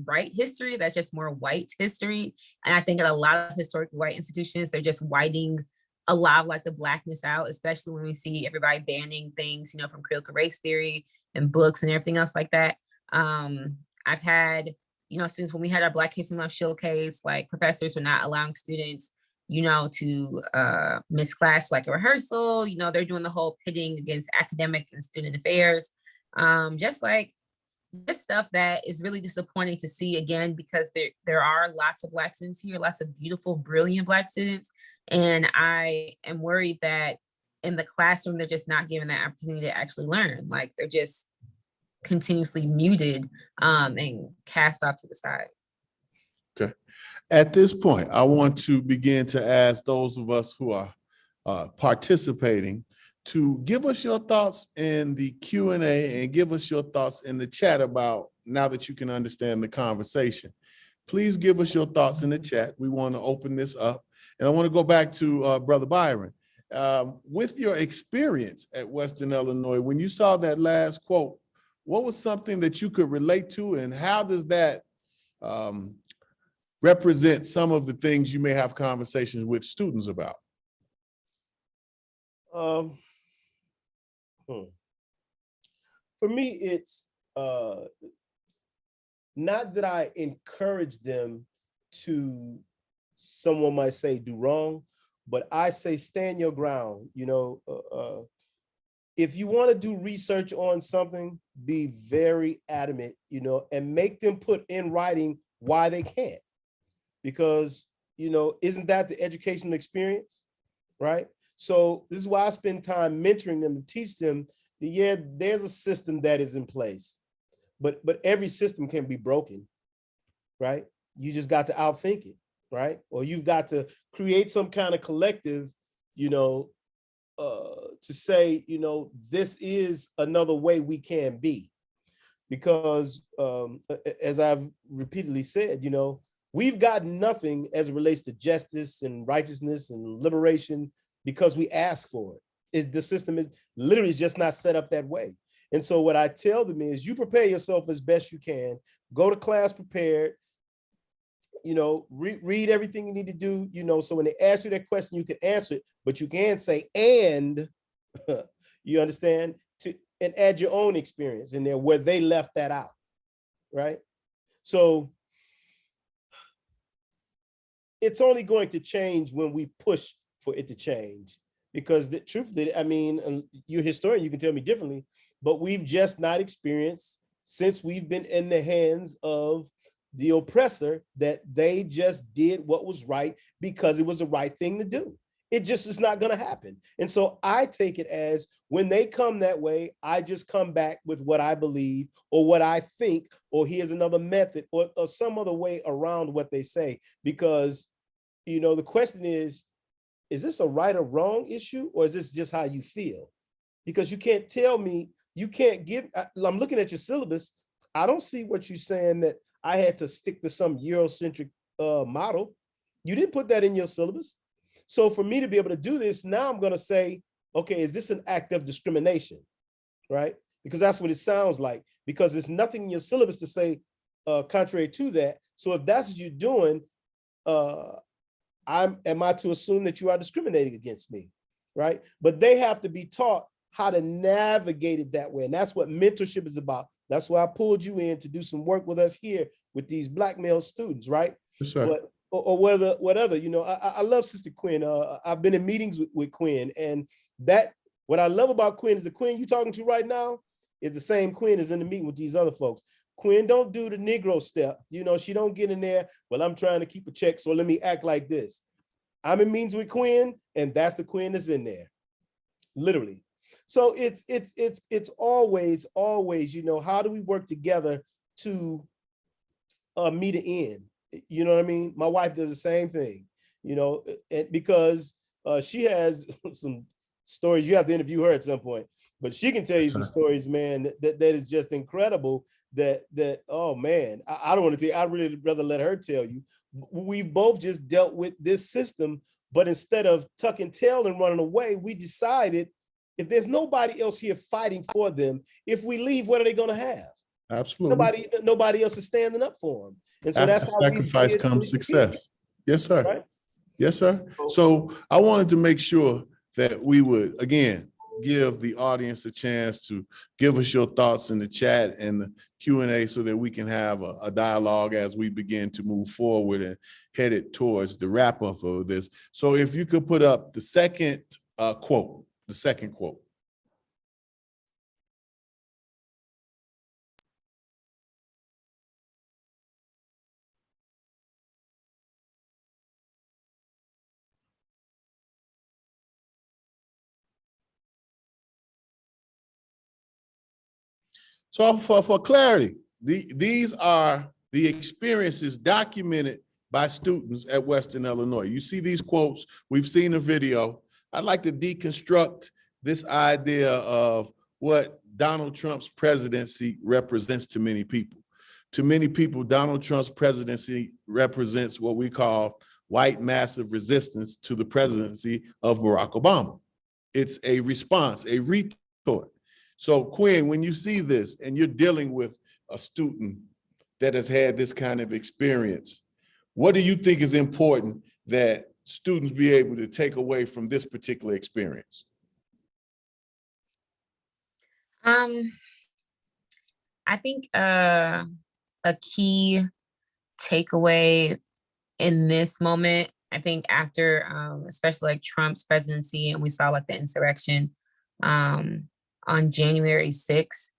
right history. That's just more white history. And I think in a lot of historically white institutions, they're just whiting a lot of like the Blackness out, especially when we see everybody banning things, from critical race theory and books and everything else like that. I've had, students, when we had our Black History Month showcase, like professors were not allowing students, to miss class, like a rehearsal, they're doing the whole pitting against academic and student affairs. Just like this stuff that is really disappointing to see, again, because there are lots of Black students here, lots of beautiful, brilliant Black students. And I am worried that in the classroom, they're just not given that opportunity to actually learn. Like they're just continuously muted and cast off to the side. Okay. At this point, I want to begin to ask those of us who are participating to give us your thoughts in the Q&A and give us your thoughts in the chat about, now that you can understand the conversation. Please give us your thoughts in the chat. We want to open this up. And I want to go back to Brother Byron. With your experience at Western Illinois, when you saw that last quote, what was something that you could relate to, and how does that represent some of the things you may have conversations with students about? For me, it's not that I encourage them to, someone might say, do wrong, but I say stand your ground. If you want to do research on something, be very adamant, and make them put in writing why they can't. Because, isn't that the educational experience, right? So this is why I spend time mentoring them to teach them that, yeah, there's a system that is in place, but every system can be broken, right? you just got to outthink it, right? Or you've got to create some kind of collective, to say, this is another way we can be. Because as I've repeatedly said, we've got nothing as it relates to justice and righteousness and liberation because we ask for it. The system is literally just not set up that way. And so what I tell them is you prepare yourself as best you can, go to class prepared, read everything you need to do, so when they ask you that question, you can answer it, but you can say, and you understand, and add your own experience in there where they left that out, right? So it's only going to change when we push for it to change, because truthfully, you're a historian, you can tell me differently, but we've just not experienced, since we've been in the hands of the oppressor, that they just did what was right because it was the right thing to do. It just is not going to happen. And so I take it as when they come that way, I just come back with what I believe or what I think, or here's another method or some other way around what they say. Because, the question is this a right or wrong issue, or is this just how you feel? Because you can't tell me, I'm looking at your syllabus. I don't see what you're saying that I had to stick to some Eurocentric model. You didn't put that in your syllabus. So for me to be able to do this, now I'm going to say, okay, is this an act of discrimination, right? Because that's what it sounds like, because there's nothing in your syllabus to say contrary to that. So if that's what you're doing, am I to assume that you are discriminating against me, right? But they have to be taught how to navigate it that way. And that's what mentorship is about. That's why I pulled you in to do some work with us here with these Black male students, right? Yes, sir. But or whether whatever, I love Sister Kwyn. I've been in meetings with Kwyn, and what I love about Kwyn is the Kwyn you're talking to right now is the same Kwyn as in the meeting with these other folks. Kwyn don't do the Negro step. She don't get in there, well, I'm trying to keep a check, so let me act like this. I'm in meetings with Kwyn, and that's the Kwyn that's in there, literally. So it's always, how do we work together to meet an end? You know what I mean? My wife does the same thing, because she has some stories. You have to interview her at some point, but she can tell you some stories, man, that is just incredible. That oh man, I don't want to tell you. I'd really rather let her tell you. We've both just dealt with this system, but instead of tucking tail and running away, we decided if there's nobody else here fighting for them, if we leave, what are they going to have? Absolutely. Nobody else is standing up for them. And so After that's how sacrifice comes success. Yes, sir. Right? Yes, sir. So I wanted to make sure that we would, again, give the audience a chance to give us your thoughts in the chat and the Q&A so that we can have a dialogue as we begin to move forward and headed towards the wrap up of this. So if you could put up the second quote. So for clarity, these are the experiences documented by students at Western Illinois. You see these quotes, we've seen the video. I'd like to deconstruct this idea of what Donald Trump's presidency represents to many people. To many people, Donald Trump's presidency represents what we call white massive resistance to the presidency of Barack Obama. It's a response, a retort. So Kwyn, when you see this and you're dealing with a student that has had this kind of experience, what do you think is important that students be able to take away from this particular experience? I think a key takeaway in this moment, I think after especially like Trump's presidency, and we saw like the insurrection on January 6th,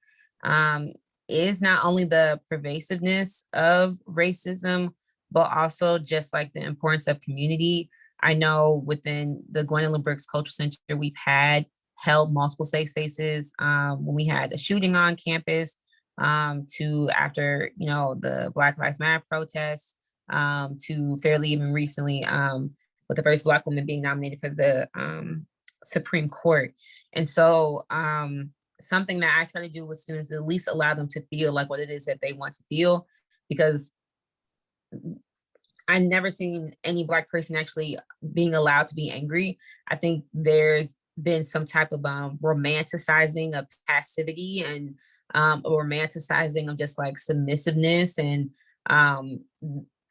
is not only the pervasiveness of racism, but also just like the importance of community. I know within the Gwendolyn Brooks Cultural Center, we've held multiple safe spaces when we had a shooting on campus, to after, the Black Lives Matter protests, to fairly even recently, with the first Black woman being nominated for the Supreme Court. And so something that I try to do with students is at least allow them to feel like what it is that they want to feel, because I've never seen any Black person actually being allowed to be angry. I think there's been some type of romanticizing of passivity and a romanticizing of just like submissiveness. And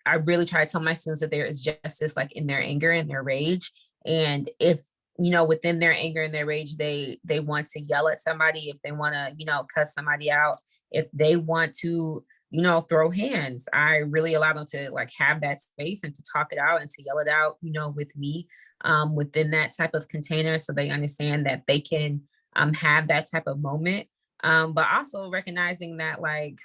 I really try to tell my students that there is justice like in their anger and their rage. And if, you know, within their anger and their rage, they want to yell at somebody, if they want to, you know, cuss somebody out, if they want to, you know, throw hands, I really allow them to like have that space and to talk it out and to yell it out, you know, with me within that type of container, so they understand that they can have that type of moment. But also recognizing that like,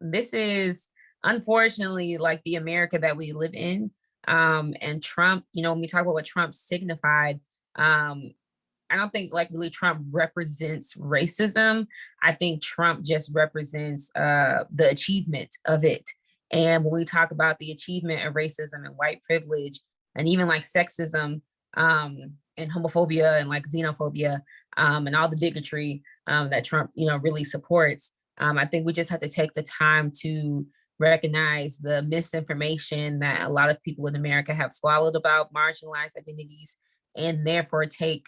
this is unfortunately like the America that we live in. And Trump, you know, when we talk about what Trump signified, I don't think like really Trump represents racism. I think Trump just represents the achievement of it. And when we talk about the achievement of racism and white privilege, and even like sexism and homophobia and like xenophobia and all the bigotry that Trump, you know, really supports, I think we just have to take the time to recognize the misinformation that a lot of people in America have swallowed about marginalized identities, and therefore take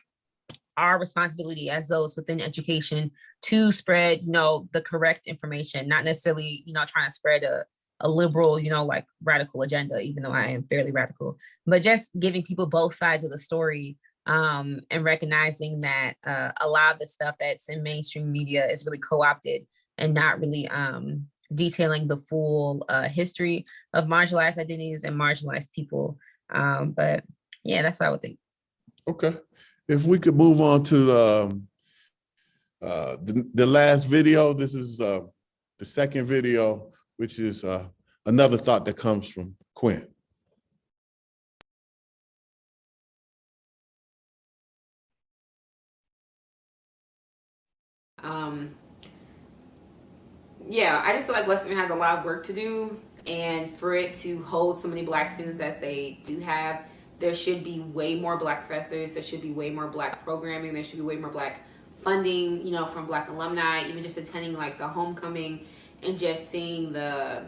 our responsibility as those within education to spread, you know, the correct information, not necessarily, you know, trying to spread a liberal, you know, like radical agenda, even though I am fairly radical, but just giving people both sides of the story, and recognizing that a lot of the stuff that's in mainstream media is really co-opted and not really detailing the full history of marginalized identities and marginalized people. But yeah, that's what I would think. Okay. If we could move on to the last video. This is the second video, which is another thought that comes from Kwyn. Yeah, I just feel like Western has a lot of work to do, and for it to hold so many Black students as they do have, there should be way more Black professors, there should be way more Black programming, there should be way more Black funding, you know, from Black alumni, even just attending like the homecoming and just seeing the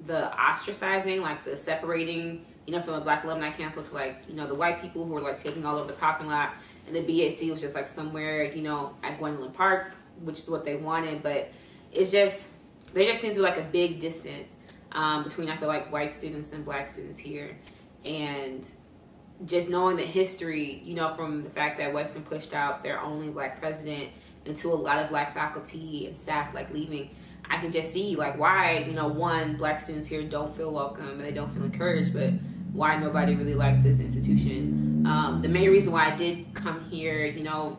ostracizing, like the separating, you know, from a Black alumni council to like, you know, the white people who were like taking all over the parking lot, and the BAC was just like somewhere, you know, at Gwendolyn Park, which is what they wanted. But it's just, there just seems to be like a big distance between, I feel like, white students and Black students here. And just knowing the history, you know, from the fact that Western pushed out their only Black president into a lot of Black faculty and staff like leaving, I can just see like why, you know, one, Black students here don't feel welcome and they don't feel encouraged, but why nobody really likes this institution. The main reason why I did come here, you know,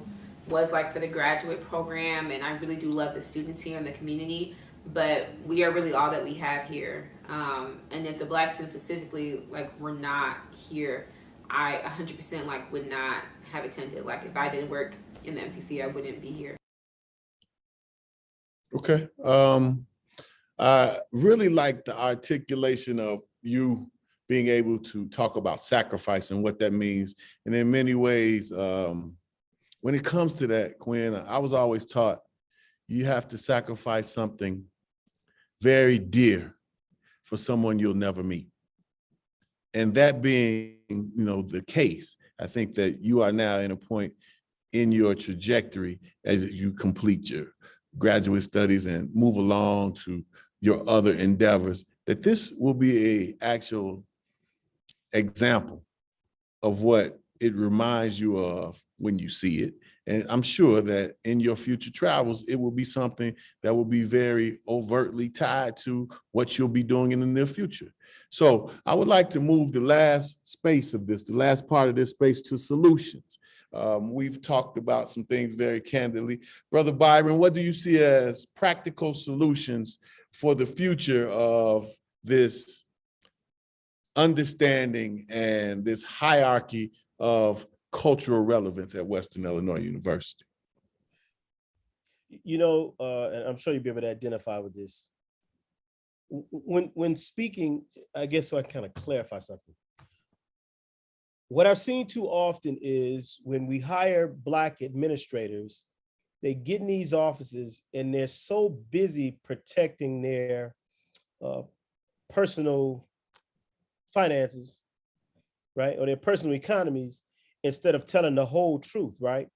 was like for the graduate program, and I really do love the students here in the community, but we are really all that we have here. And if the Black students specifically like were not here, I 100% like would not have attended. Like if I didn't work in the MCC, I wouldn't be here. Okay. I really like the articulation of you being able to talk about sacrifice and what that means. And in many ways, when it comes to that, Kwyn, I was always taught you have to sacrifice something very dear for someone you'll never meet. And that being, you know, the case, I think that you are now in a point in your trajectory as you complete your graduate studies and move along to your other endeavors, that this will be an actual example of what it reminds you of when you see it. And I'm sure that in your future travels, it will be something that will be very overtly tied to what you'll be doing in the near future. So I would like to move the last space of this, the last part of this space, to solutions. We've talked about some things very candidly. Brother Byron, what do you see as practical solutions for the future of this understanding and this hierarchy of cultural relevance at Western Illinois University? You know, and I'm sure you'll be able to identify with this. when speaking, I guess so I kind of clarify something. What I've seen too often is when we hire Black administrators, they get in these offices and they're so busy protecting their personal finances, right? Or their personal economies instead of telling the whole truth, right?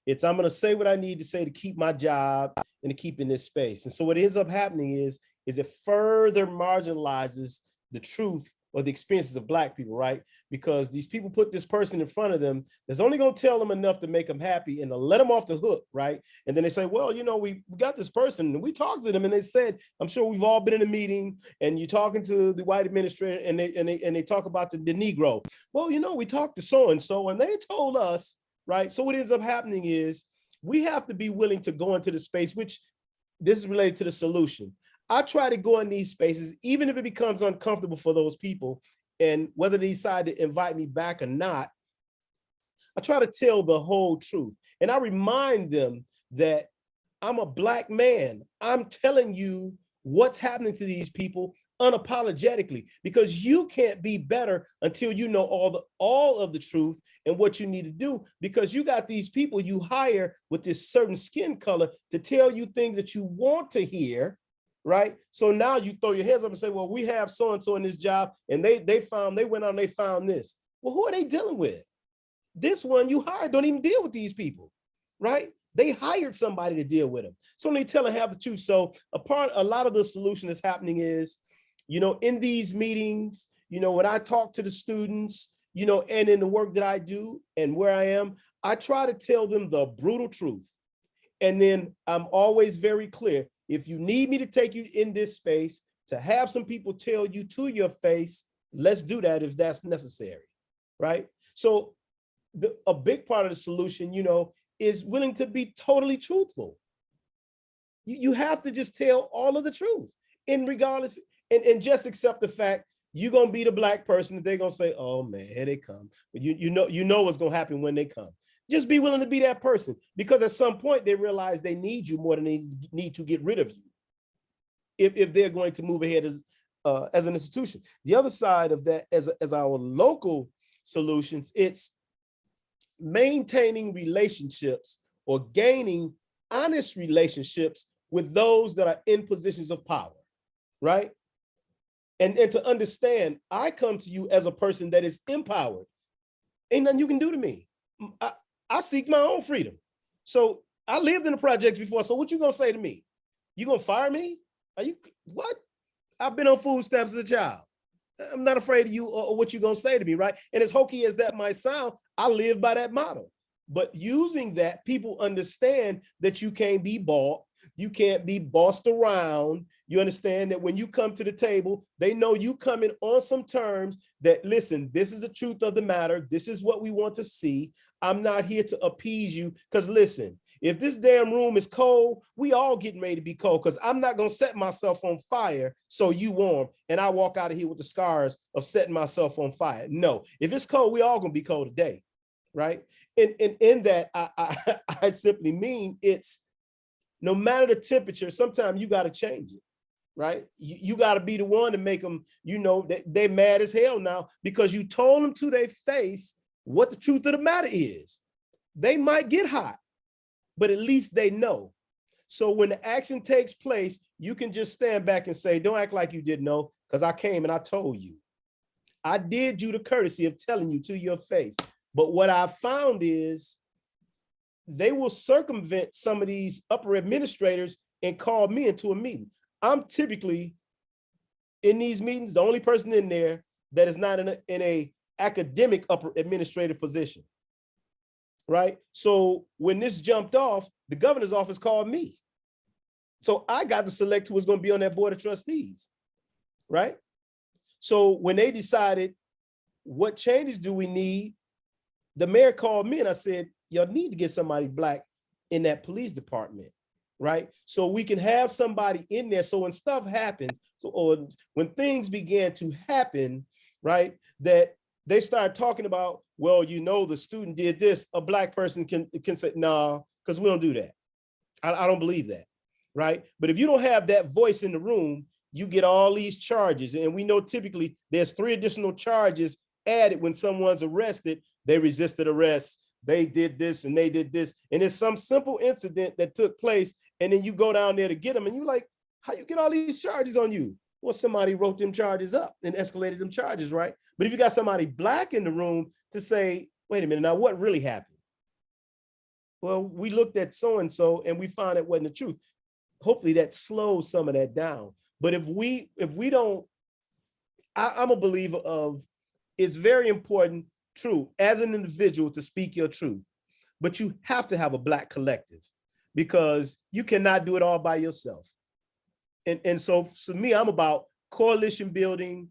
It's, I'm gonna say what I need to say to keep my job and to keep in this space. And so what ends up happening is it further marginalizes the truth or the experiences of Black people, right? Because these people put this person in front of them that's only gonna tell them enough to make them happy and to let them off the hook, right? And then they say, well, you know, we got this person and we talked to them and they said, I'm sure we've all been in a meeting and you're talking to the white administrator and they talk about the Negro. Well, you know, we talked to so-and-so and they told us, right? So what ends up happening is we have to be willing to go into the space, which this is related to the solution. I try to go in these spaces, even if it becomes uncomfortable for those people, and whether they decide to invite me back or not, I try to tell the whole truth. And I remind them that I'm a Black man. I'm telling you what's happening to these people unapologetically, because you can't be better until you know all of the truth and what you need to do, because you got these people you hire with this certain skin color to tell you things that you want to hear, right? So now you throw your hands up and say, well, we have so-and-so in this job and they went out and they found this. Well, who are they dealing with? This one you hired don't even deal with these people, right? They hired somebody to deal with them. So they tell them have the truth. So a lot of the solution that's happening is, you know, in these meetings, you know, when I talk to the students, you know, and in the work that I do and where I am, I try to tell them the brutal truth. And then I'm always very clear. If you need me to take you in this space to have some people tell you to your face, let's do that if that's necessary, right? So a big part of the solution, you know, is willing to be totally truthful. You have to just tell all of the truth in regardless, and just accept the fact you're gonna be the Black person that they're gonna say, oh man, here they come. But you know what's gonna happen when they come. Just be willing to be that person, because at some point they realize they need you more than they need to get rid of you if they're going to move ahead as an institution. The other side of that, as our local solutions, it's maintaining relationships or gaining honest relationships with those that are in positions of power, right? And to understand, I come to you as a person that is empowered. Ain't nothing you can do to me. I seek my own freedom. So I lived in the projects before. So what you gonna say to me? You gonna fire me? Are you, what? I've been on food stamps as a child. I'm not afraid of you or what you're gonna say to me, right? And as hokey as that might sound, I live by that motto. But using that, people understand that you can't be bought, you can't be bossed around. You understand that when you come to the table, they know you coming on some terms that, listen, this is the truth of the matter. This is what we want to see. I'm not here to appease you, because listen, if this damn room is cold, we all getting ready to be cold, because I'm not going to set myself on fire so you warm and I walk out of here with the scars of setting myself on fire. No, if it's cold, we all going to be cold today, right? And in that, I simply mean it's no matter the temperature, sometimes you got to change it, right? You got to be the one to make them, you know, they mad as hell now because you told them to their face what the truth of the matter is. They might get hot, but at least they know. So when the action takes place, you can just stand back and say, don't act like you didn't know, because I came and I told you. I did you the courtesy of telling you to your face. But what I found is they will circumvent some of these upper administrators and call me into a meeting. I'm typically in these meetings, the only person in there that is not in a academic upper administrative position, right? So when this jumped off, the governor's office called me. So I got to select who was going to be on that board of trustees, right? So when they decided what changes do we need, the mayor called me and I said, y'all need to get somebody Black in that police department, right? So we can have somebody in there. So when stuff happens, or when things began to happen, right, that they start talking about, well, you know, the student did this, a Black person can say, nah, because we don't do that. I don't believe that, right? But if you don't have that voice in the room, you get all these charges. And we know typically there's 3 additional charges added when someone's arrested. They resisted arrest, they did this and they did this. And it's some simple incident that took place. And then you go down there to get them and you're like, how you get all these charges on you? Well, somebody wrote them charges up and escalated them charges, right? But if you got somebody Black in the room to say, wait a minute, now what really happened? Well, we looked at so-and-so and we found it wasn't the truth. Hopefully that slows some of that down. But if we don't, I'm a believer of, it's very important, true, as an individual to speak your truth, but you have to have a Black collective because you cannot do it all by yourself. And so for me, I'm about coalition building.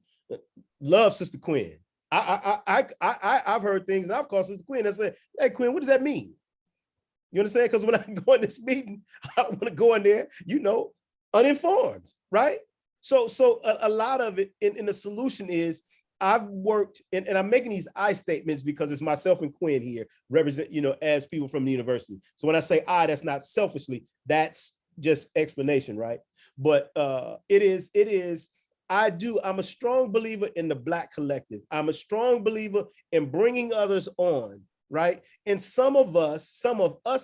Love Sister Kwyn. I've heard things, and I've called Sister Kwyn and said, hey, Kwyn, what does that mean? You understand? Because when I go in this meeting, I don't want to go in there, uninformed, right? So a lot of it in the solution is I've worked, and I'm making these I statements because it's myself and Kwyn here represent, as people from the university. So when I say I, that's not selfishly, that's just explanation, right? But I'm a strong believer in the Black collective. I'm a strong believer in bringing others on, right? And some of us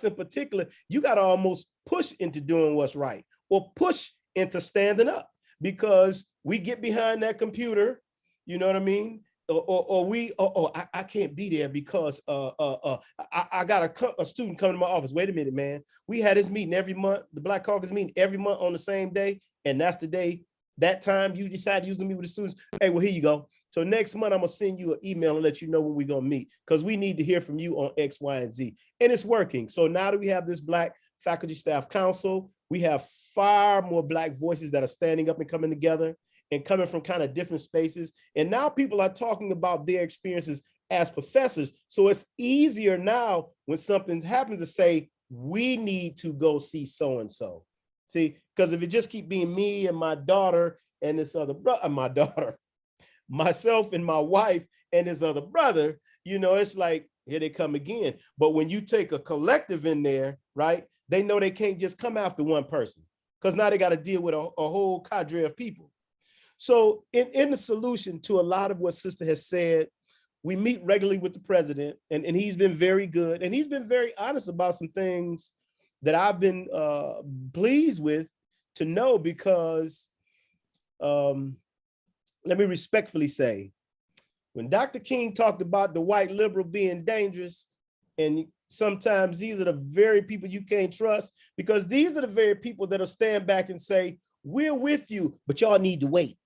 in particular, you got to almost push into doing what's right or push into standing up because we get behind that computer, you know what I mean? I can't be there because I got a student coming to my office. Wait a minute, man. We had this meeting every month, the Black Caucus meeting every month on the same day. And that's the day, that time you decide to use to meet with the students. Hey, well, here you go. So next month, I'm gonna send you an email and let you know when we're gonna meet because we need to hear from you on X, Y, and Z. And it's working. So now that we have this Black Faculty Staff Council, we have far more Black voices that are standing up and coming together and coming from kind of different spaces. And now people are talking about their experiences as professors. So it's easier now when something happens to say, we need to go see so-and-so. See, because if it just keep being me and my daughter and this other brother, myself and my wife and this other brother, it's like, here they come again. But when you take a collective in there, right, they know they can't just come after one person because now they got to deal with a whole cadre of people. So in the solution to a lot of what Sister has said, we meet regularly with the president and he's been very good. And he's been very honest about some things that I've been pleased with to know because let me respectfully say, when Dr. King talked about the white liberal being dangerous, and sometimes these are the very people you can't trust because these are the very people that'll stand back and say, we're with you, but y'all need to wait.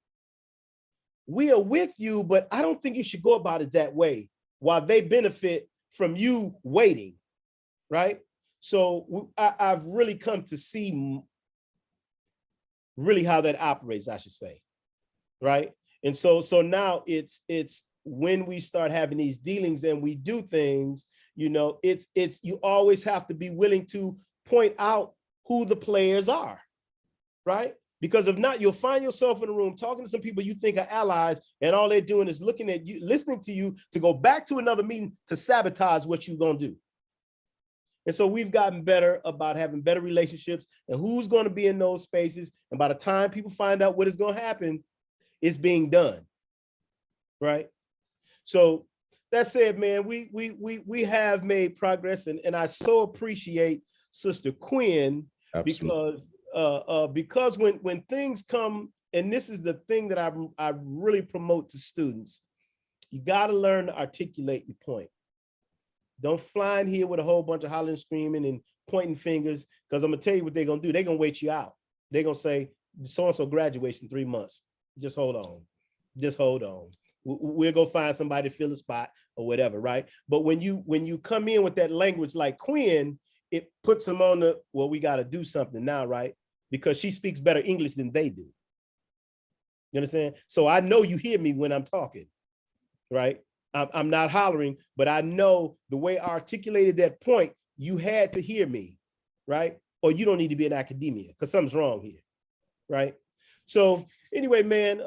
We are with you, but I don't think you should go about it that way while they benefit from you waiting, right? So I've really come to see really how that operates, I should say, right? And so now it's when we start having these dealings and we do things, it's you always have to be willing to point out who the players are, right? Because if not, you'll find yourself in a room talking to some people you think are allies, and all they're doing is looking at you, listening to you to go back to another meeting to sabotage what you're gonna do. And so we've gotten better about having better relationships and who's going to be in those spaces. And by the time people find out what is going to happen, it's being done, right? So that said, man, we have made progress, and I so appreciate Sister Kwyn because when things come, and this is the thing that I really promote to students, you got to learn to articulate your point. Don't fly in here with a whole bunch of hollering, screaming, and pointing fingers, because I'm gonna tell you what they're gonna do. They're gonna wait you out. They're gonna say, so-and-so graduates in 3 months. Just hold on. Just hold on. We'll go find somebody to fill a spot or whatever, right? But when you come in with that language like Kwyn, it puts them on the, well, we got to do something now, right? Because she speaks better English than they do. You understand? So I know you hear me when I'm talking, right? I'm not hollering, but I know the way I articulated that point, you had to hear me, right? Or you don't need to be in academia because something's wrong here, right? So anyway, man,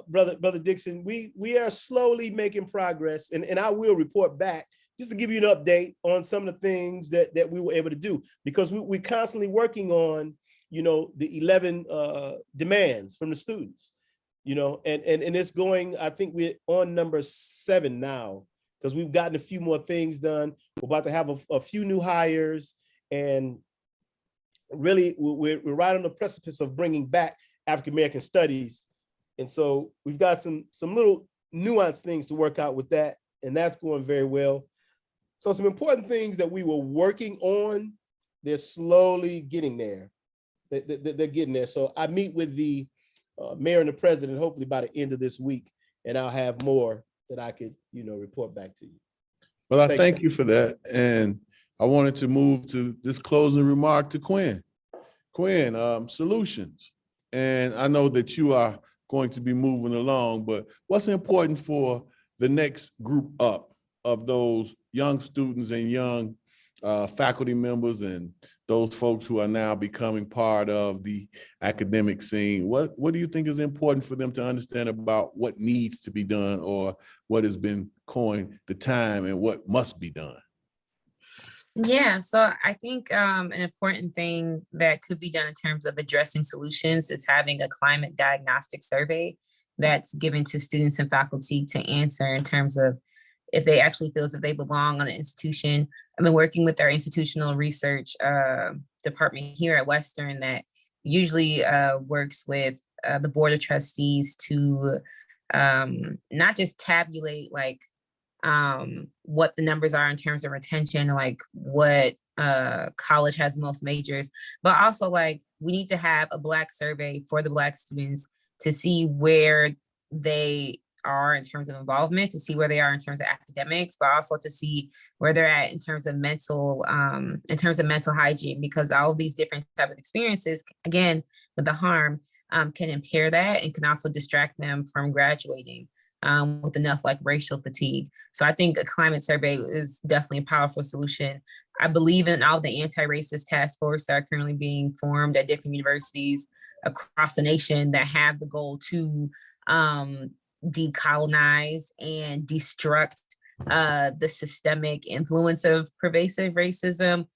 brother Dixon, we are slowly making progress, and I will report back just to give you an update on some of the things that we were able to do, because we're constantly working on the 11 demands from the students, and it's going, I think we're on number 7 now, because we've gotten a few more things done. We're about to have a few new hires, and really we're right on the precipice of bringing back African-American studies. And so we've got some little nuanced things to work out with that, and that's going very well. So some important things that we were working on, they're slowly getting there. They're getting there. So I meet with the mayor and the president hopefully by the end of this week, and I'll have more that I could, report back to you. Well, I thank you for that. And I wanted to move to this closing remark to Kwyn. Kwyn, solutions. And I know that you are going to be moving along, but what's important for the next group up of those young students and young faculty members and those folks who are now becoming part of the academic scene? What do you think is important for them to understand about what needs to be done, or what has been coined the time and what must be done? Yeah, so I think an important thing that could be done in terms of addressing solutions is having a climate diagnostic survey that's given to students and faculty to answer in terms of if they actually feel as if they belong on an institution. I've been working with our institutional research department here at Western that usually works with the board of trustees to not just tabulate what the numbers are in terms of retention, like what college has the most majors, but also we need to have a Black survey for the Black students to see where they are in terms of involvement, to see where they are in terms of academics, but also to see where they're at in terms of mental hygiene, because all of these different type of experiences, again, with the harm, can impair that and can also distract them from graduating with enough racial fatigue. So I think a climate survey is definitely a powerful solution. I believe in all the anti-racist task force that are currently being formed at different universities across the nation that have the goal to decolonize and destruct the systemic influence of pervasive racism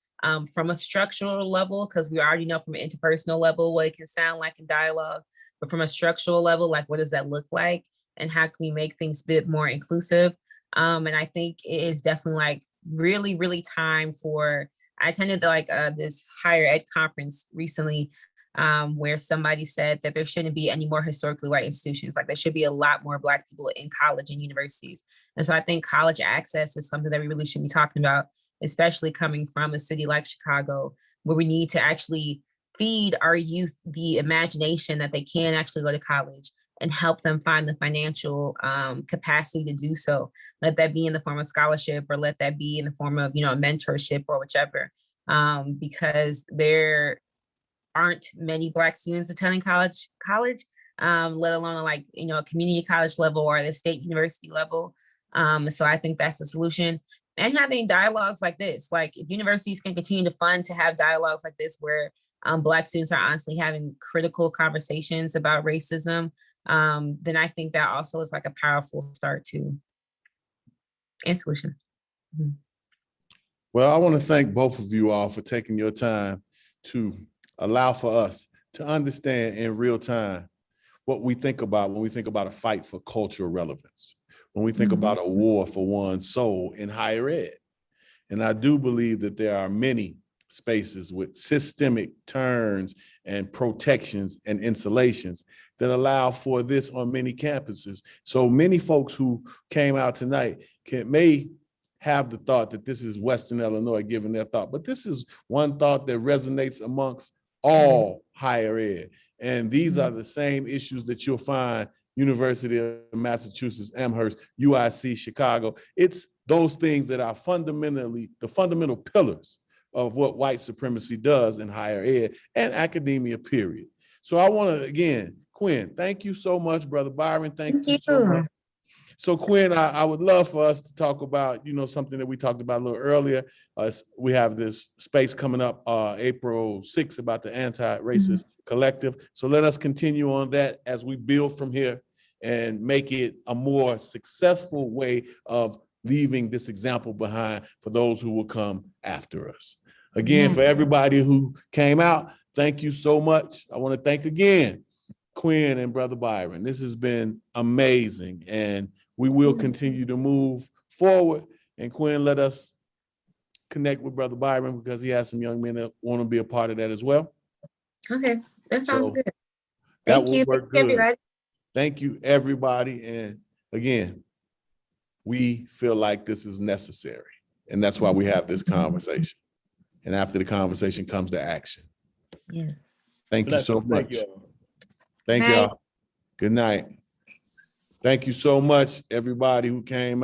from a structural level, because we already know from an interpersonal level what it can sound like in dialogue, but from a structural level, what does that look like? And how can we make things a bit more inclusive? And I think it is definitely really, really time for, I attended this higher ed conference recently where somebody said that there shouldn't be any more historically white institutions. There should be a lot more Black people in college and universities. And so I think college access is something that we really should be talking about, especially coming from a city like Chicago, where we need to actually feed our youth the imagination that they can actually go to college and help them find the financial capacity to do so. Let that be in the form of scholarship, or let that be in the form of, mentorship or whichever, because there aren't many Black students attending college, let alone a community college level or the state university level. So I think that's the solution. And having dialogues like this, if universities can continue to fund to have dialogues like this, where Black students are honestly having critical conversations about racism, then I think that also is a powerful start to and solution. Mm-hmm. Well, I want to thank both of you all for taking your time to allow for us to understand in real time what we think about when we think about a fight for cultural relevance, when we think about a war for one's soul in higher ed. And I do believe that there are many spaces with systemic turns and protections and insulations that allow for this on many campuses. So many folks who came out tonight may have the thought that this is Western Illinois giving their thought, but this is one thought that resonates amongst all higher ed. And these are the same issues that you'll find University of Massachusetts, Amherst, UIC, Chicago. It's those things that are fundamentally the fundamental pillars of what white supremacy does in higher ed and academia, period. So I want to, again, Kwyn, thank you so much, Brother Byron. Thank you so much. So Kwyn, I would love for us to talk about, something that we talked about a little earlier. We have this space coming up April 6th about the anti-racist collective. So let us continue on that as we build from here and make it a more successful way of leaving this example behind for those who will come after us. Again, for everybody who came out, Thank you so much. I want to thank again Kwyn and Brother Byron. This has been amazing, and we will continue to move forward. And Kwyn, let us connect with Brother Byron because he has some young men that want to be a part of that as well. Okay, that sounds So good. that Thank will you. work Thank you, good. everybody. Thank you, everybody. And again, we feel like this is necessary. And that's why we have this conversation. And after the conversation comes the action. Yes. Thank you so Thank much. you all. Thank Good night. y'all. Good night. Thank you so much, everybody who came